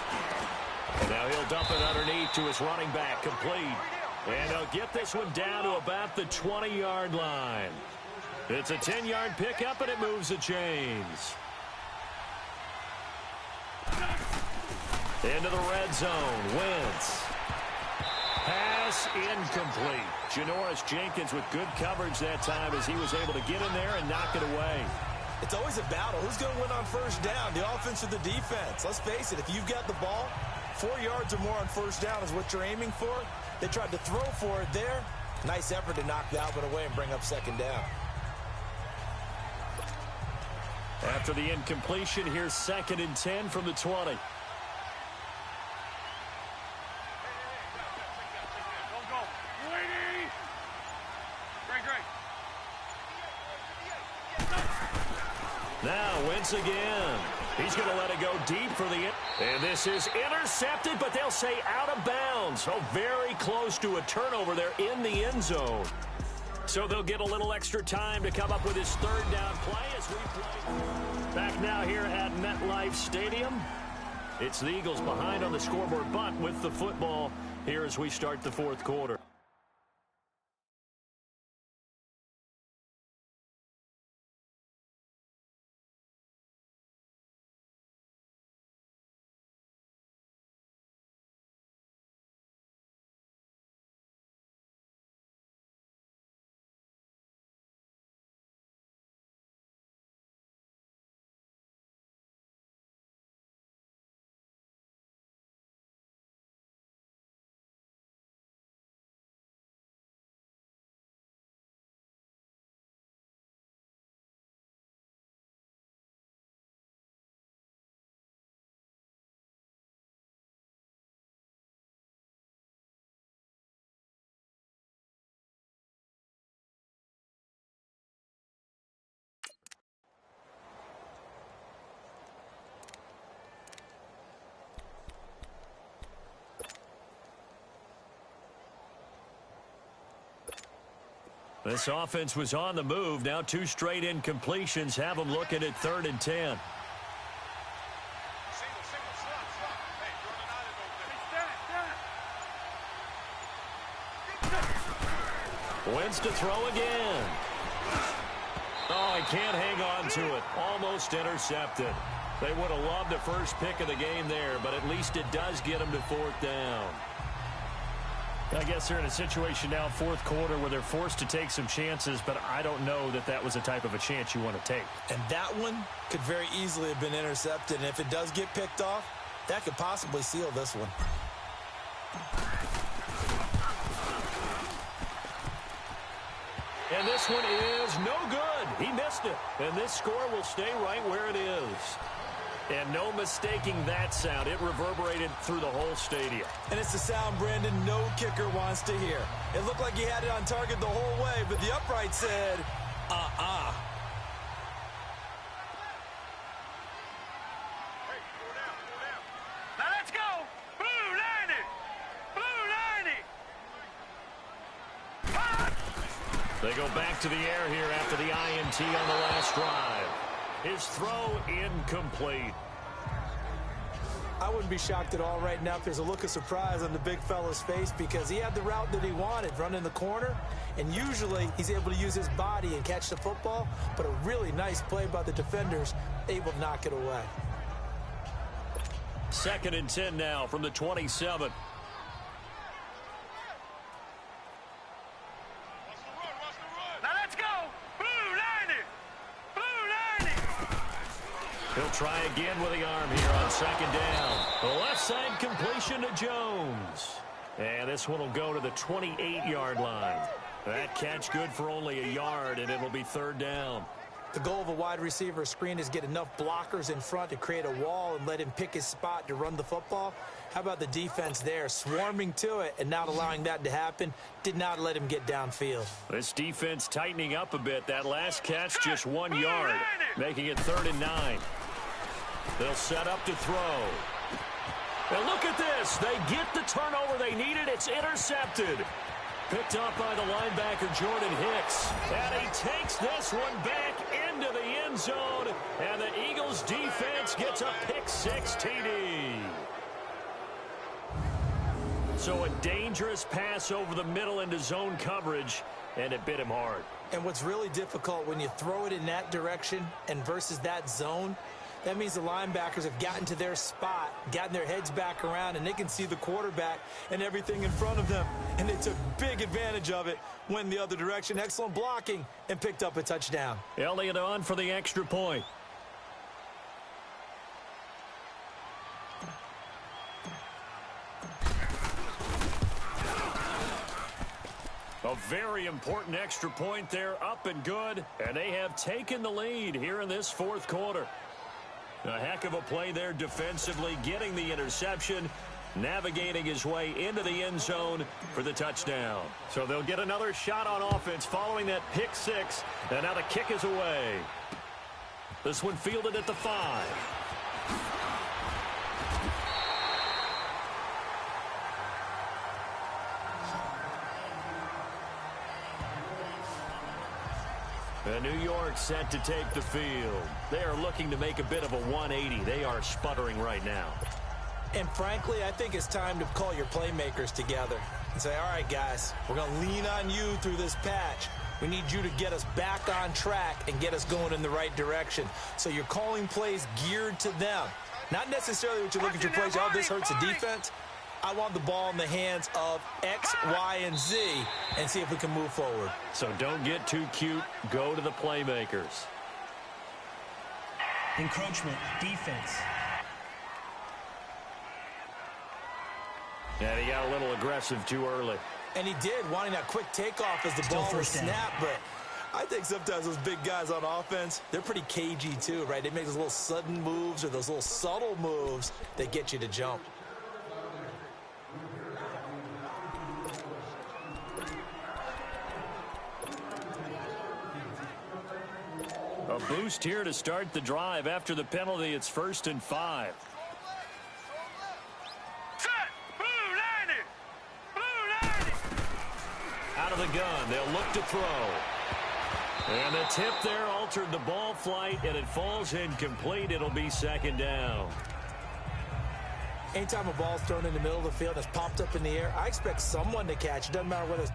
Speaker 2: And now he'll dump it underneath to his running back, complete. And he'll get this one down to about the 20-yard line. It's a 10-yard pickup, and it moves the chains. Into the red zone. Wentz. Pass incomplete. Janoris Jenkins with good coverage that time as he was able to get in there and knock it away.
Speaker 1: It's always a battle. Who's going to win on 1st down, the offense or the defense? Let's face it, if you've got the ball, 4 yards or more on 1st down is what you're aiming for. They tried to throw for it there. Nice effort to knock that one away and bring up 2nd down.
Speaker 2: After the incompletion, here's 2nd and 10 from the 20. Now Wentz again. He's going to let it go deep for the... And this is intercepted, but they'll say out of bounds. Oh, very close to a turnover there in the end zone. So they'll get a little extra time to come up with his 3rd down play as we play. Back now here at MetLife Stadium. It's the Eagles behind on the scoreboard, but with the football here as we start the 4th quarter. This offense was on the move. Now 2 straight incompletions have them looking at 3rd and 10. Wentz to throw again. Oh, he can't hang on to it. Almost intercepted. They would have loved the first pick of the game there, but at least it does get them to 4th down. I guess they're in a situation now, 4th quarter, where they're forced to take some chances, but I don't know that that was the type of a chance you want to take.
Speaker 1: And that one could very easily have been intercepted, and if it does get picked off, that could possibly seal this one.
Speaker 2: And this one is no good. He missed it. And this score will stay right where it is. And no mistaking that sound. It reverberated through the whole stadium.
Speaker 1: And it's the sound, Brandon, no kicker wants to hear. It looked like he had it on target the whole way, but the upright said, uh-uh.
Speaker 3: Now let's go. Blue line it. Blue line it.
Speaker 2: They go back to the air here after the INT on the last drive. His throw incomplete.
Speaker 1: I wouldn't be shocked at all right now if there's a look of surprise on the big fella's face because he had the route that he wanted, running the corner, and usually he's able to use his body and catch the football, but a really nice play by the defenders, able to knock it away.
Speaker 2: 2nd and 10 now from the 27. He'll try again with the arm here on second down. The left side completion to Jones. And this one will go to the 28-yard line. That catch good for only a yard, and it'll be third down.
Speaker 1: The goal of a wide receiver screen is get enough blockers in front to create a wall and let him pick his spot to run the football. How about the defense there, swarming to it and not allowing that to happen? Did not let him get downfield.
Speaker 2: This defense tightening up a bit. That last catch just 1 yard, making it 3rd and 9. They'll set up to throw. And look at this. They get the turnover they needed. It's intercepted. Picked up by the linebacker, Jordan Hicks. And he takes this one back into the end zone. And the Eagles defense gets a pick-6 TD. So a dangerous pass over the middle into zone coverage, and it bit him hard.
Speaker 1: And what's really difficult when you throw it in that direction and versus that zone, that means the linebackers have gotten to their spot, gotten their heads back around, and they can see the quarterback and everything in front of them. And they took big advantage of it, went the other direction. Excellent blocking, and picked up a touchdown.
Speaker 2: Elliott on for the extra point. A very important extra point there, up and good. And they have taken the lead here in this fourth quarter. A heck of a play there defensively, getting the interception, navigating his way into the end zone for the touchdown. So they'll get another shot on offense following that pick 6, and now the kick is away. This one fielded at the 5. And New York set to take the field. They are looking to make a bit of a 180. They are sputtering right now.
Speaker 1: And frankly, I think it's time to call your playmakers together and say, all right, guys, we're going to lean on you through this patch. We need you to get us back on track and get us going in the right direction. So you're calling plays geared to them. Not necessarily what you look at your plays, oh, this hurts the defense. I want the ball in the hands of X, Y, and Z and see if we can move forward.
Speaker 2: So don't get too cute. Go to the playmakers.
Speaker 4: Encroachment, defense.
Speaker 2: And he got a little aggressive too early.
Speaker 1: And he did, wanting that quick takeoff as the
Speaker 4: Still
Speaker 1: ball was
Speaker 4: first down.
Speaker 1: snapped. But I think sometimes those big guys on offense, they're pretty cagey too, right? They make those little sudden moves or those little subtle moves that get you to jump.
Speaker 2: A boost here to start the drive. After the penalty, it's 1st and 5.
Speaker 3: Set! Blue 90! Blue 90!
Speaker 2: Out of the gun, they'll look to throw. And the tip there altered the ball flight, and it falls incomplete. It'll be 2nd down.
Speaker 1: Anytime a ball's thrown in the middle of the field that's popped up in the air, I expect someone to catch. It doesn't matter whether it's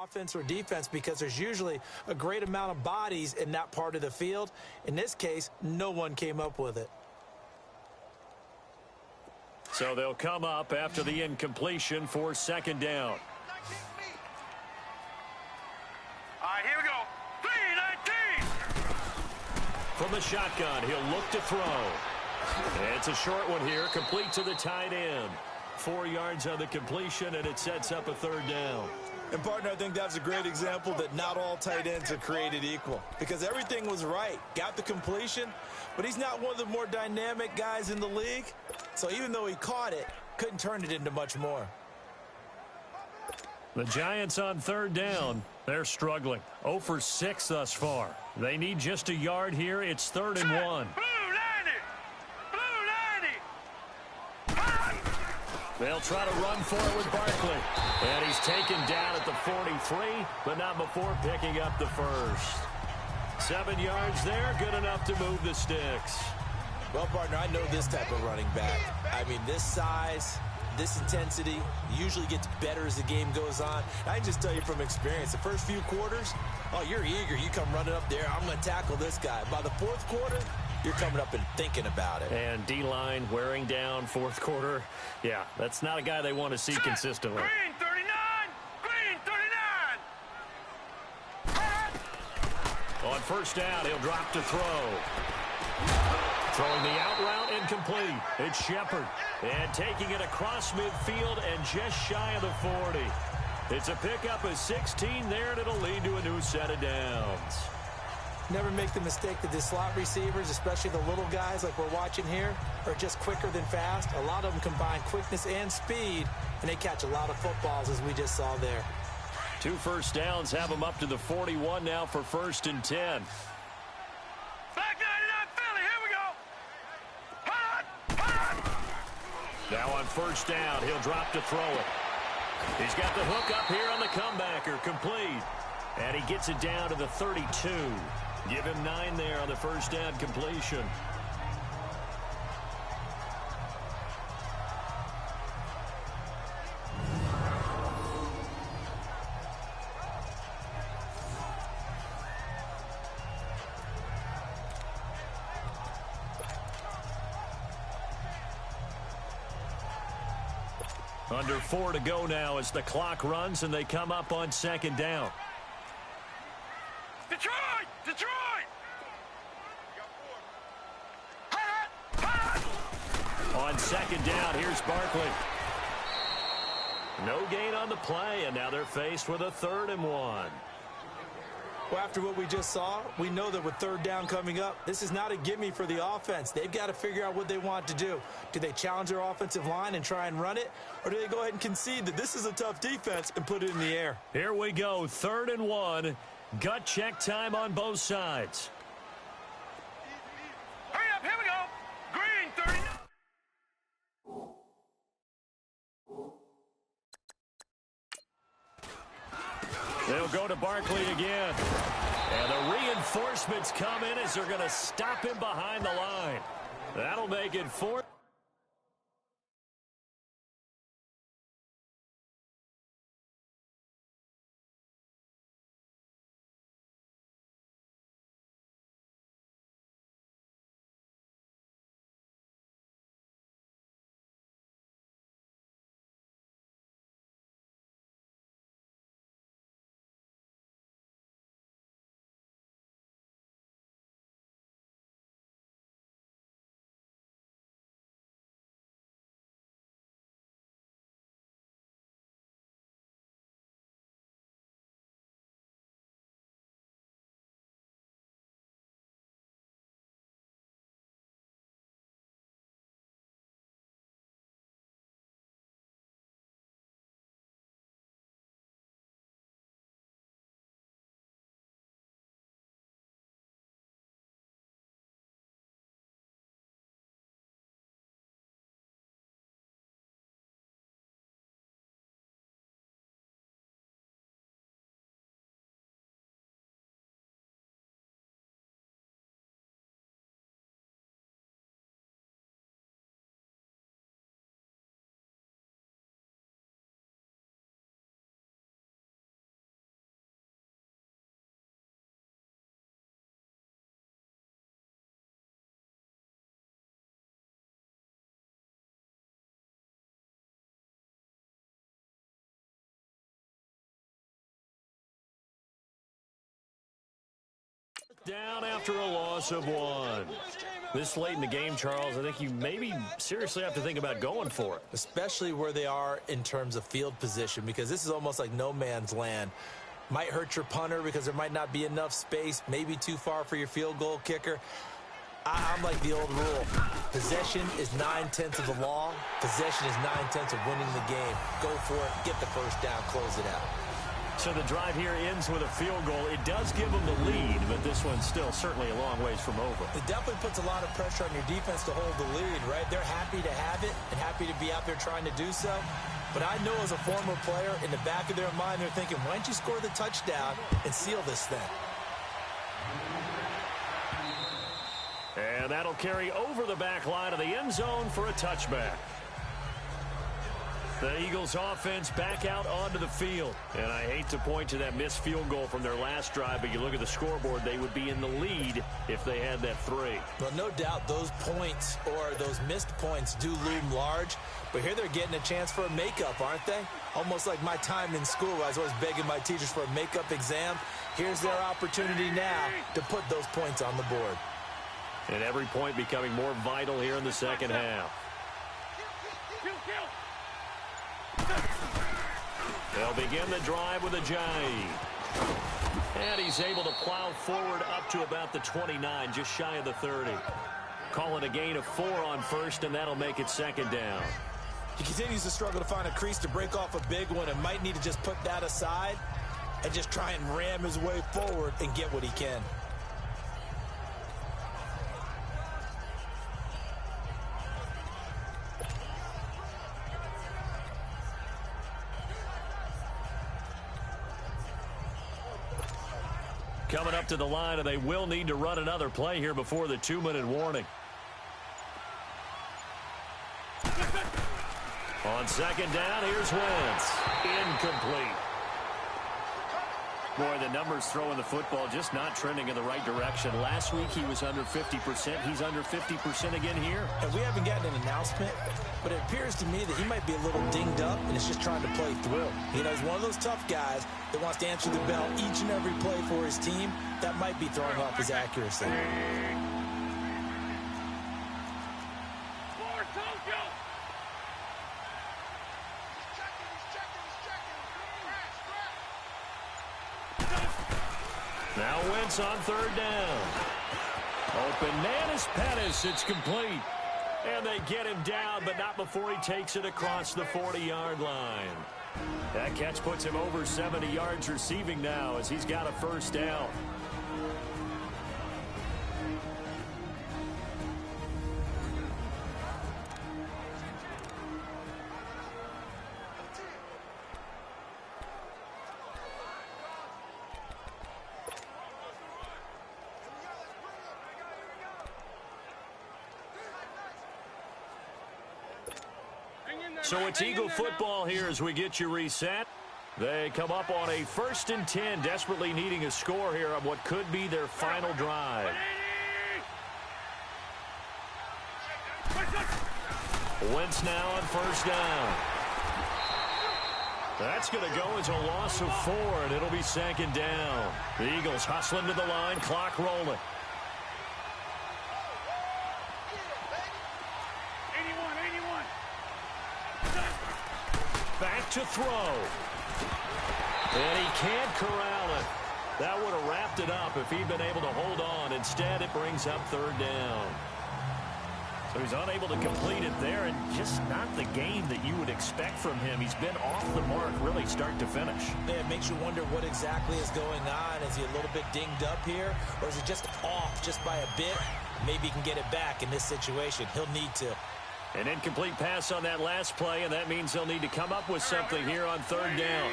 Speaker 1: offense or defense because there's usually a great amount of bodies in that part of the field. In this case, no one came up with it.
Speaker 2: So they'll come up after the incompletion for second down.
Speaker 3: All right, here we go. 3-19.
Speaker 2: From the shotgun, he'll look to throw. It's a short one here, complete to the tight end. 4 yards on the completion, and it sets up a third down.
Speaker 1: And, partner, I think that's a great example that not all tight ends are created equal because everything was right. Got the completion, but he's not one of the more dynamic guys in the league. So even though he caught it, couldn't turn it into much more.
Speaker 2: The Giants on third down. They're struggling. 0 for 6 thus far. They need just a yard here. It's 3rd and 1. They'll try to run for it with Barkley. And he's taken down at the 43, but not before picking up the first. 7 yards there, good enough to move the sticks.
Speaker 1: Well, partner, I know this type of running back. I mean, this size, this intensity usually gets better as the game goes on. I can just tell you from experience, the first few quarters, oh, you're eager. You come running up there, I'm going to tackle this guy. By the fourth quarter, you're coming up and thinking about it.
Speaker 2: And D-line wearing down fourth quarter. Yeah, that's not a guy they want to see consistently.
Speaker 3: Green 39. Green 39.
Speaker 2: On first down, he'll drop to throw. Throwing the out route incomplete. It's Shepard. And taking it across midfield and just shy of the 40. It's a pickup of 16 there, and it'll lead to a new set of downs.
Speaker 1: Never make the mistake that the slot receivers, especially the little guys like we're watching here, are just quicker than fast. A lot of them combine quickness and speed, and they catch a lot of footballs, as we just saw there.
Speaker 2: 2 first downs have them up to the 41 now for 1st and 10.
Speaker 3: Back 99 Philly. Here we go. Hot. Hot.
Speaker 2: Now on first down, he'll drop to throw it. He's got the hook up here on the comebacker, complete. And he gets it down to the 32. Give him 9 there on the first down completion. Under 4 to go now as the clock runs and they come up on second down.
Speaker 3: Detroit! Detroit! Hot! Hot!
Speaker 2: On second down, here's Barkley. No gain on the play, and now they're faced with a 3rd and 1.
Speaker 1: Well, after what we just saw, we know that with third down coming up, this is not a gimme for the offense. They've got to figure out what they want to do. Do they challenge their offensive line and try and run it? Or do they go ahead and concede that this is a tough defense and put it in the air?
Speaker 2: Here we go, 3rd and 1. Gut check time on both sides.
Speaker 3: Hurry up, here we go. Green 39.
Speaker 2: They'll go to Barkley again. And the reinforcements come in as they're going to stop him behind the line. That'll make it 4th. down after a loss of 1. This late in the game, Charles, I think you maybe seriously have to think about going for it.
Speaker 1: Especially where they are in terms of field position, because this is almost like no man's land. Might hurt your punter because there might not be enough space, maybe too far for your field goal kicker. I'm like the old rule. Possession is 9/10 of the law. Possession is 9/10 of winning the game. Go for it, get the first down, close it out.
Speaker 2: So the drive here ends with a field goal. It does give them the lead, but this one's still certainly a long ways from over.
Speaker 1: It definitely puts a lot of pressure on your defense to hold the lead, right? They're happy to have it and happy to be out there trying to do so. But I know as a former player, in the back of their mind, they're thinking, why don't you score the touchdown and seal this thing?
Speaker 2: And that'll carry over the back line of the end zone for a touchback. The Eagles offense back out onto the field. And I hate to point to that missed field goal from their last drive, but you look at the scoreboard, they would be in the lead if they had that 3.
Speaker 1: Well, no doubt those points or those missed points do loom large. But here they're getting a chance for a makeup, aren't they? Almost like my time in school. I was always begging my teachers for a makeup exam. Here's their opportunity now to put those points on the board.
Speaker 2: And every point becoming more vital here in the second half. They'll begin the drive with a Ajayi. And he's able to plow forward up to about the 29, just shy of the 30. Calling a gain of 4 on first, and that'll make it second down.
Speaker 1: He continues to struggle to find a crease to break off a big one and might need to just put that aside and just try and ram his way forward and get what he can.
Speaker 2: Coming up to the line, and they will need to run another play here before the 2-minute warning. On second down, here's Wentz. Incomplete. Boy, the numbers throwing the football just not trending in the right direction. Last week he was under 50%. He's under 50% again here.
Speaker 1: And we haven't gotten an announcement, but it appears to me that he might be a little dinged up and is just trying to play through. You know, he's one of those tough guys that wants to answer the bell each and every play for his team. That might be throwing off his accuracy.
Speaker 2: Now Wentz on third down. Open man is Pettis. It's complete. And they get him down, but not before he takes it across the 40-yard line. That catch puts him over 70 yards receiving now as he's got a first down. So it's Eagle football here as we get you reset. They come up on a 1st and 10, desperately needing a score here on what could be their final drive. Wentz now on first down. That's going to go as a loss of 4, and it'll be second down. The Eagles hustling to the line, clock rolling. Back to throw. And he can't corral it. That would have wrapped it up if he'd been able to hold on. Instead, it brings up third down. So he's unable to complete it there, and just not the game that you would expect from him. He's been off the mark really start to finish.
Speaker 1: Yeah, it makes you wonder what exactly is going on. Is he a little bit dinged up here, or is it just off just by a bit? Maybe he can get it back in this situation. He'll need to.
Speaker 2: An incomplete pass on that last play, and that means they'll need to come up with something here on third down.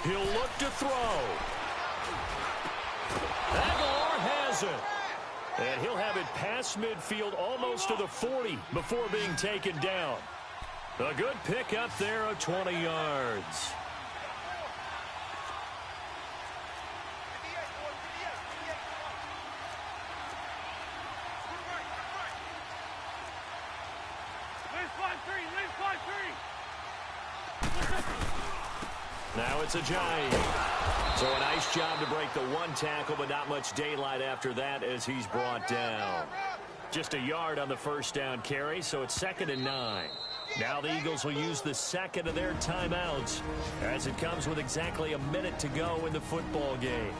Speaker 2: He'll look to throw. Aguilar has it. And he'll have it past midfield almost to the 40 before being taken down. A good pick up there of 20 yards. Now it's Ajayi. So a nice job to break the one tackle, but not much daylight after that as he's brought down. Just a yard on the first down carry, so it's 2nd and 9. Now the Eagles will use the second of their timeouts as it comes with exactly a minute to go in the football game.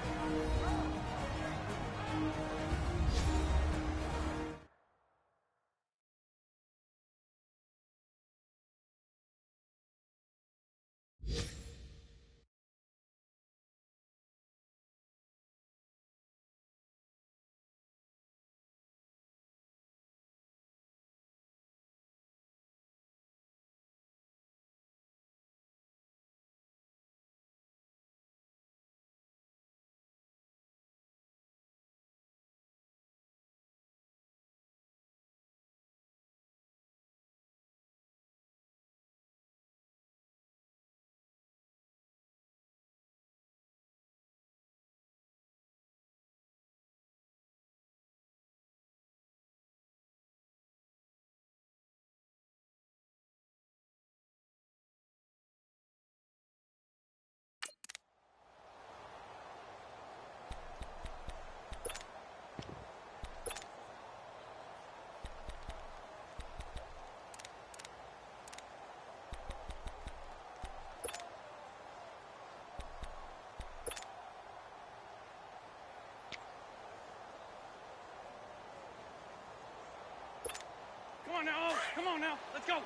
Speaker 3: Come on now. Come on now. Let's go.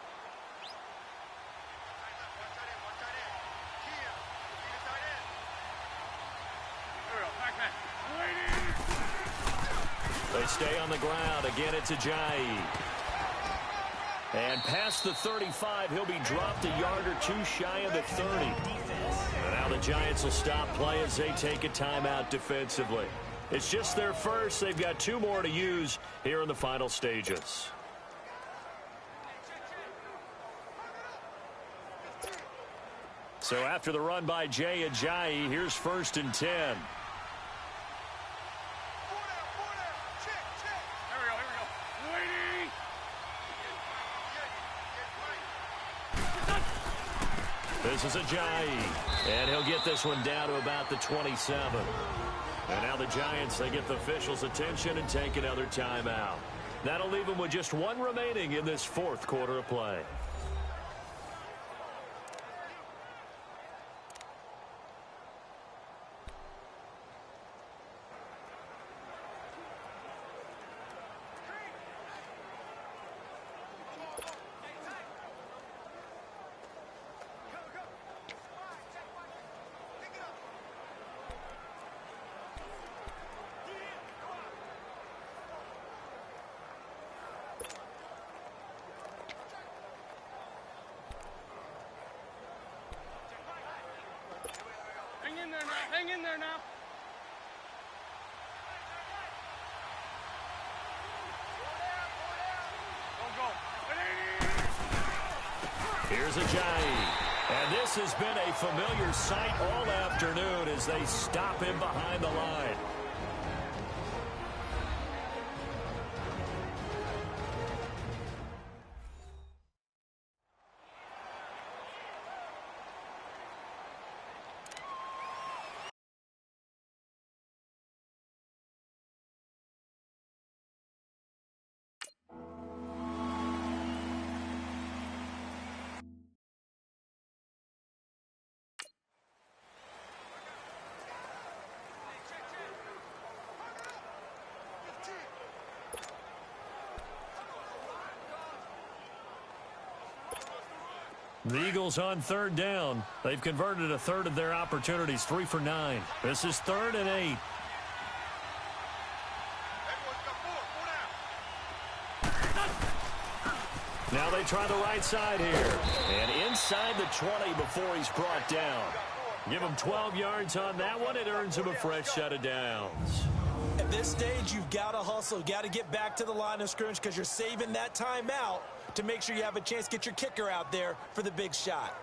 Speaker 2: They stay on the ground. Again, it's Ajayi. And past the 35, he'll be dropped a yard or two shy of the 30. And now the Giants will stop play as they take a timeout defensively. It's just their first. They've got 2 more to use here in the final stages. So after the run by Jay Ajayi, here's 1st and 10. This is Ajayi, and he'll get this one down to about the 27. And now the Giants, they get the officials' attention and take another timeout. That'll leave them with just 1 remaining in this 4th quarter of play.
Speaker 3: Hang in there now. Don't go.
Speaker 2: Here's Ajayi. And this has been a familiar sight all afternoon as they stop him behind the line. The Eagles on 3rd down. They've converted a third of their opportunities, 3 for 9. This is 3rd and 8. Now they try the right side here. And inside the 20 before he's brought down. Give him 12 yards on that one. It earns him a fresh set of downs.
Speaker 1: At this stage, you've got to hustle. Got to get back to the line of scrimmage because you're saving that timeout to make sure you have a chance to get your kicker out there for the big shot.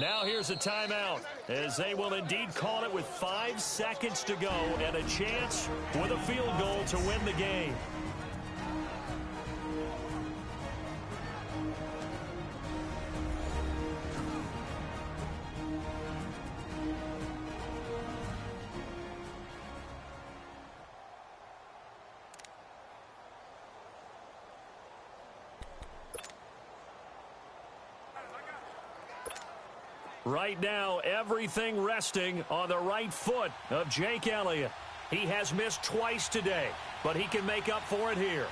Speaker 2: Now here's a timeout, as they will indeed call it with 5 seconds to go and a chance with a field goal to win the game. Right now, everything resting on the right foot of Jake Elliott. He has missed twice today, but he can make up for it here.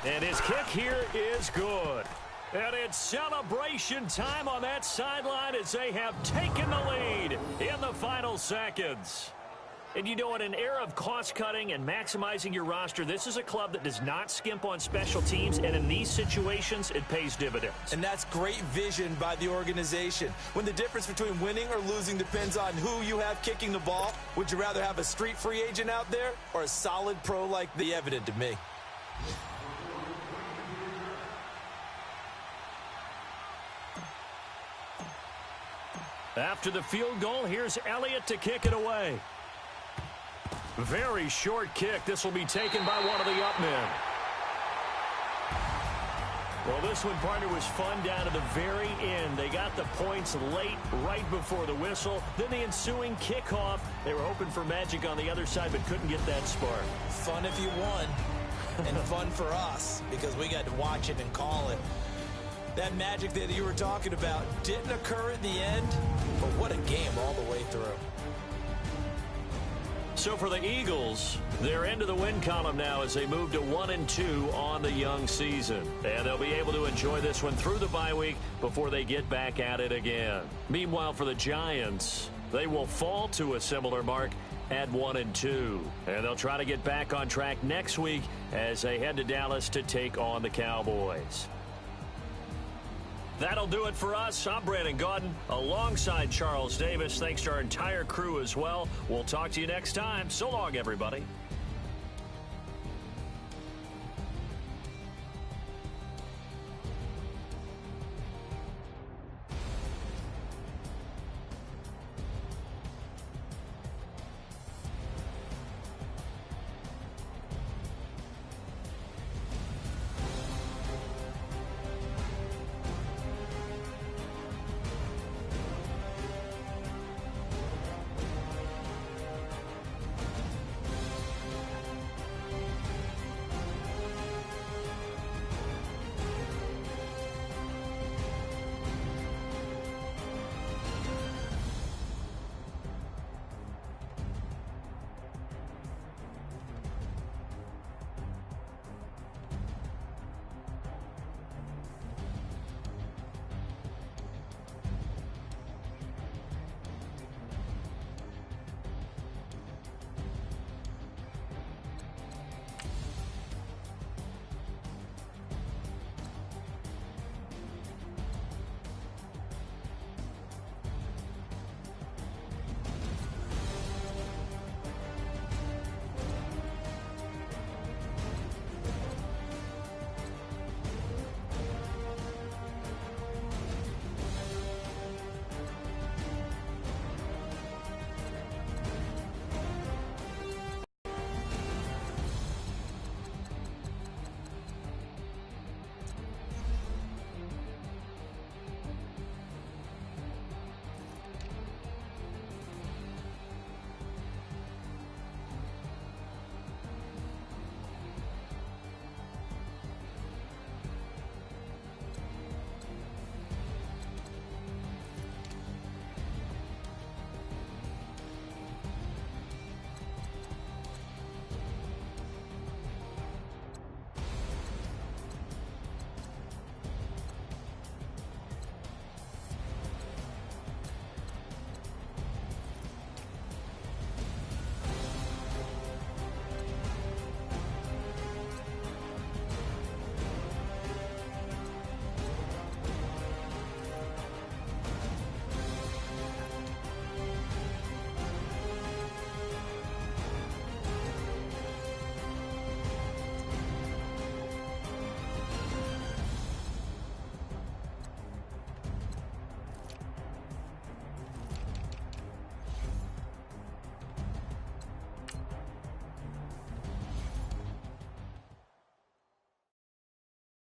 Speaker 2: And his kick here is good. And it's celebration time on that sideline as they have taken the lead in the final seconds. And you know, in an era of cost-cutting and maximizing your roster, this is a club that does not skimp on special teams, and in these situations, it pays dividends.
Speaker 1: And that's great vision by the organization. When the difference between winning or losing depends on who you have kicking the ball, would you rather have a street free agent out there or a solid pro like the evident to me?
Speaker 2: After the field goal, here's Elliott to kick it away. Very short kick. This will be taken by one of the up men. Well, this one, partner, was fun down to the very end. They got the points late, right before the whistle. Then the ensuing kickoff. They were hoping for magic on the other side, but couldn't get that spark.
Speaker 1: Fun if you won, and fun for us, because we got to watch it and call it. That magic that you were talking about didn't occur at the end, but what a game all the way through.
Speaker 2: So for the Eagles, they're into the win column now as they move to 1-2 on the young season. And they'll be able to enjoy this one through the bye week before they get back at it again. Meanwhile, for the Giants, they will fall to a similar mark at 1-2. And they'll try to get back on track next week as they head to Dallas to take on the Cowboys. That'll do it for us. I'm Brandon Gaudin alongside Charles Davis. Thanks to our entire crew as well. We'll talk to you next time. So long, everybody.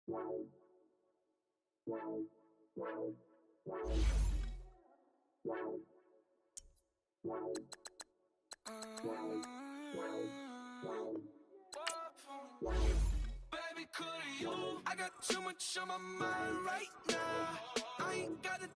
Speaker 5: Baby, could you? I got too much on my mind right now. I ain't got to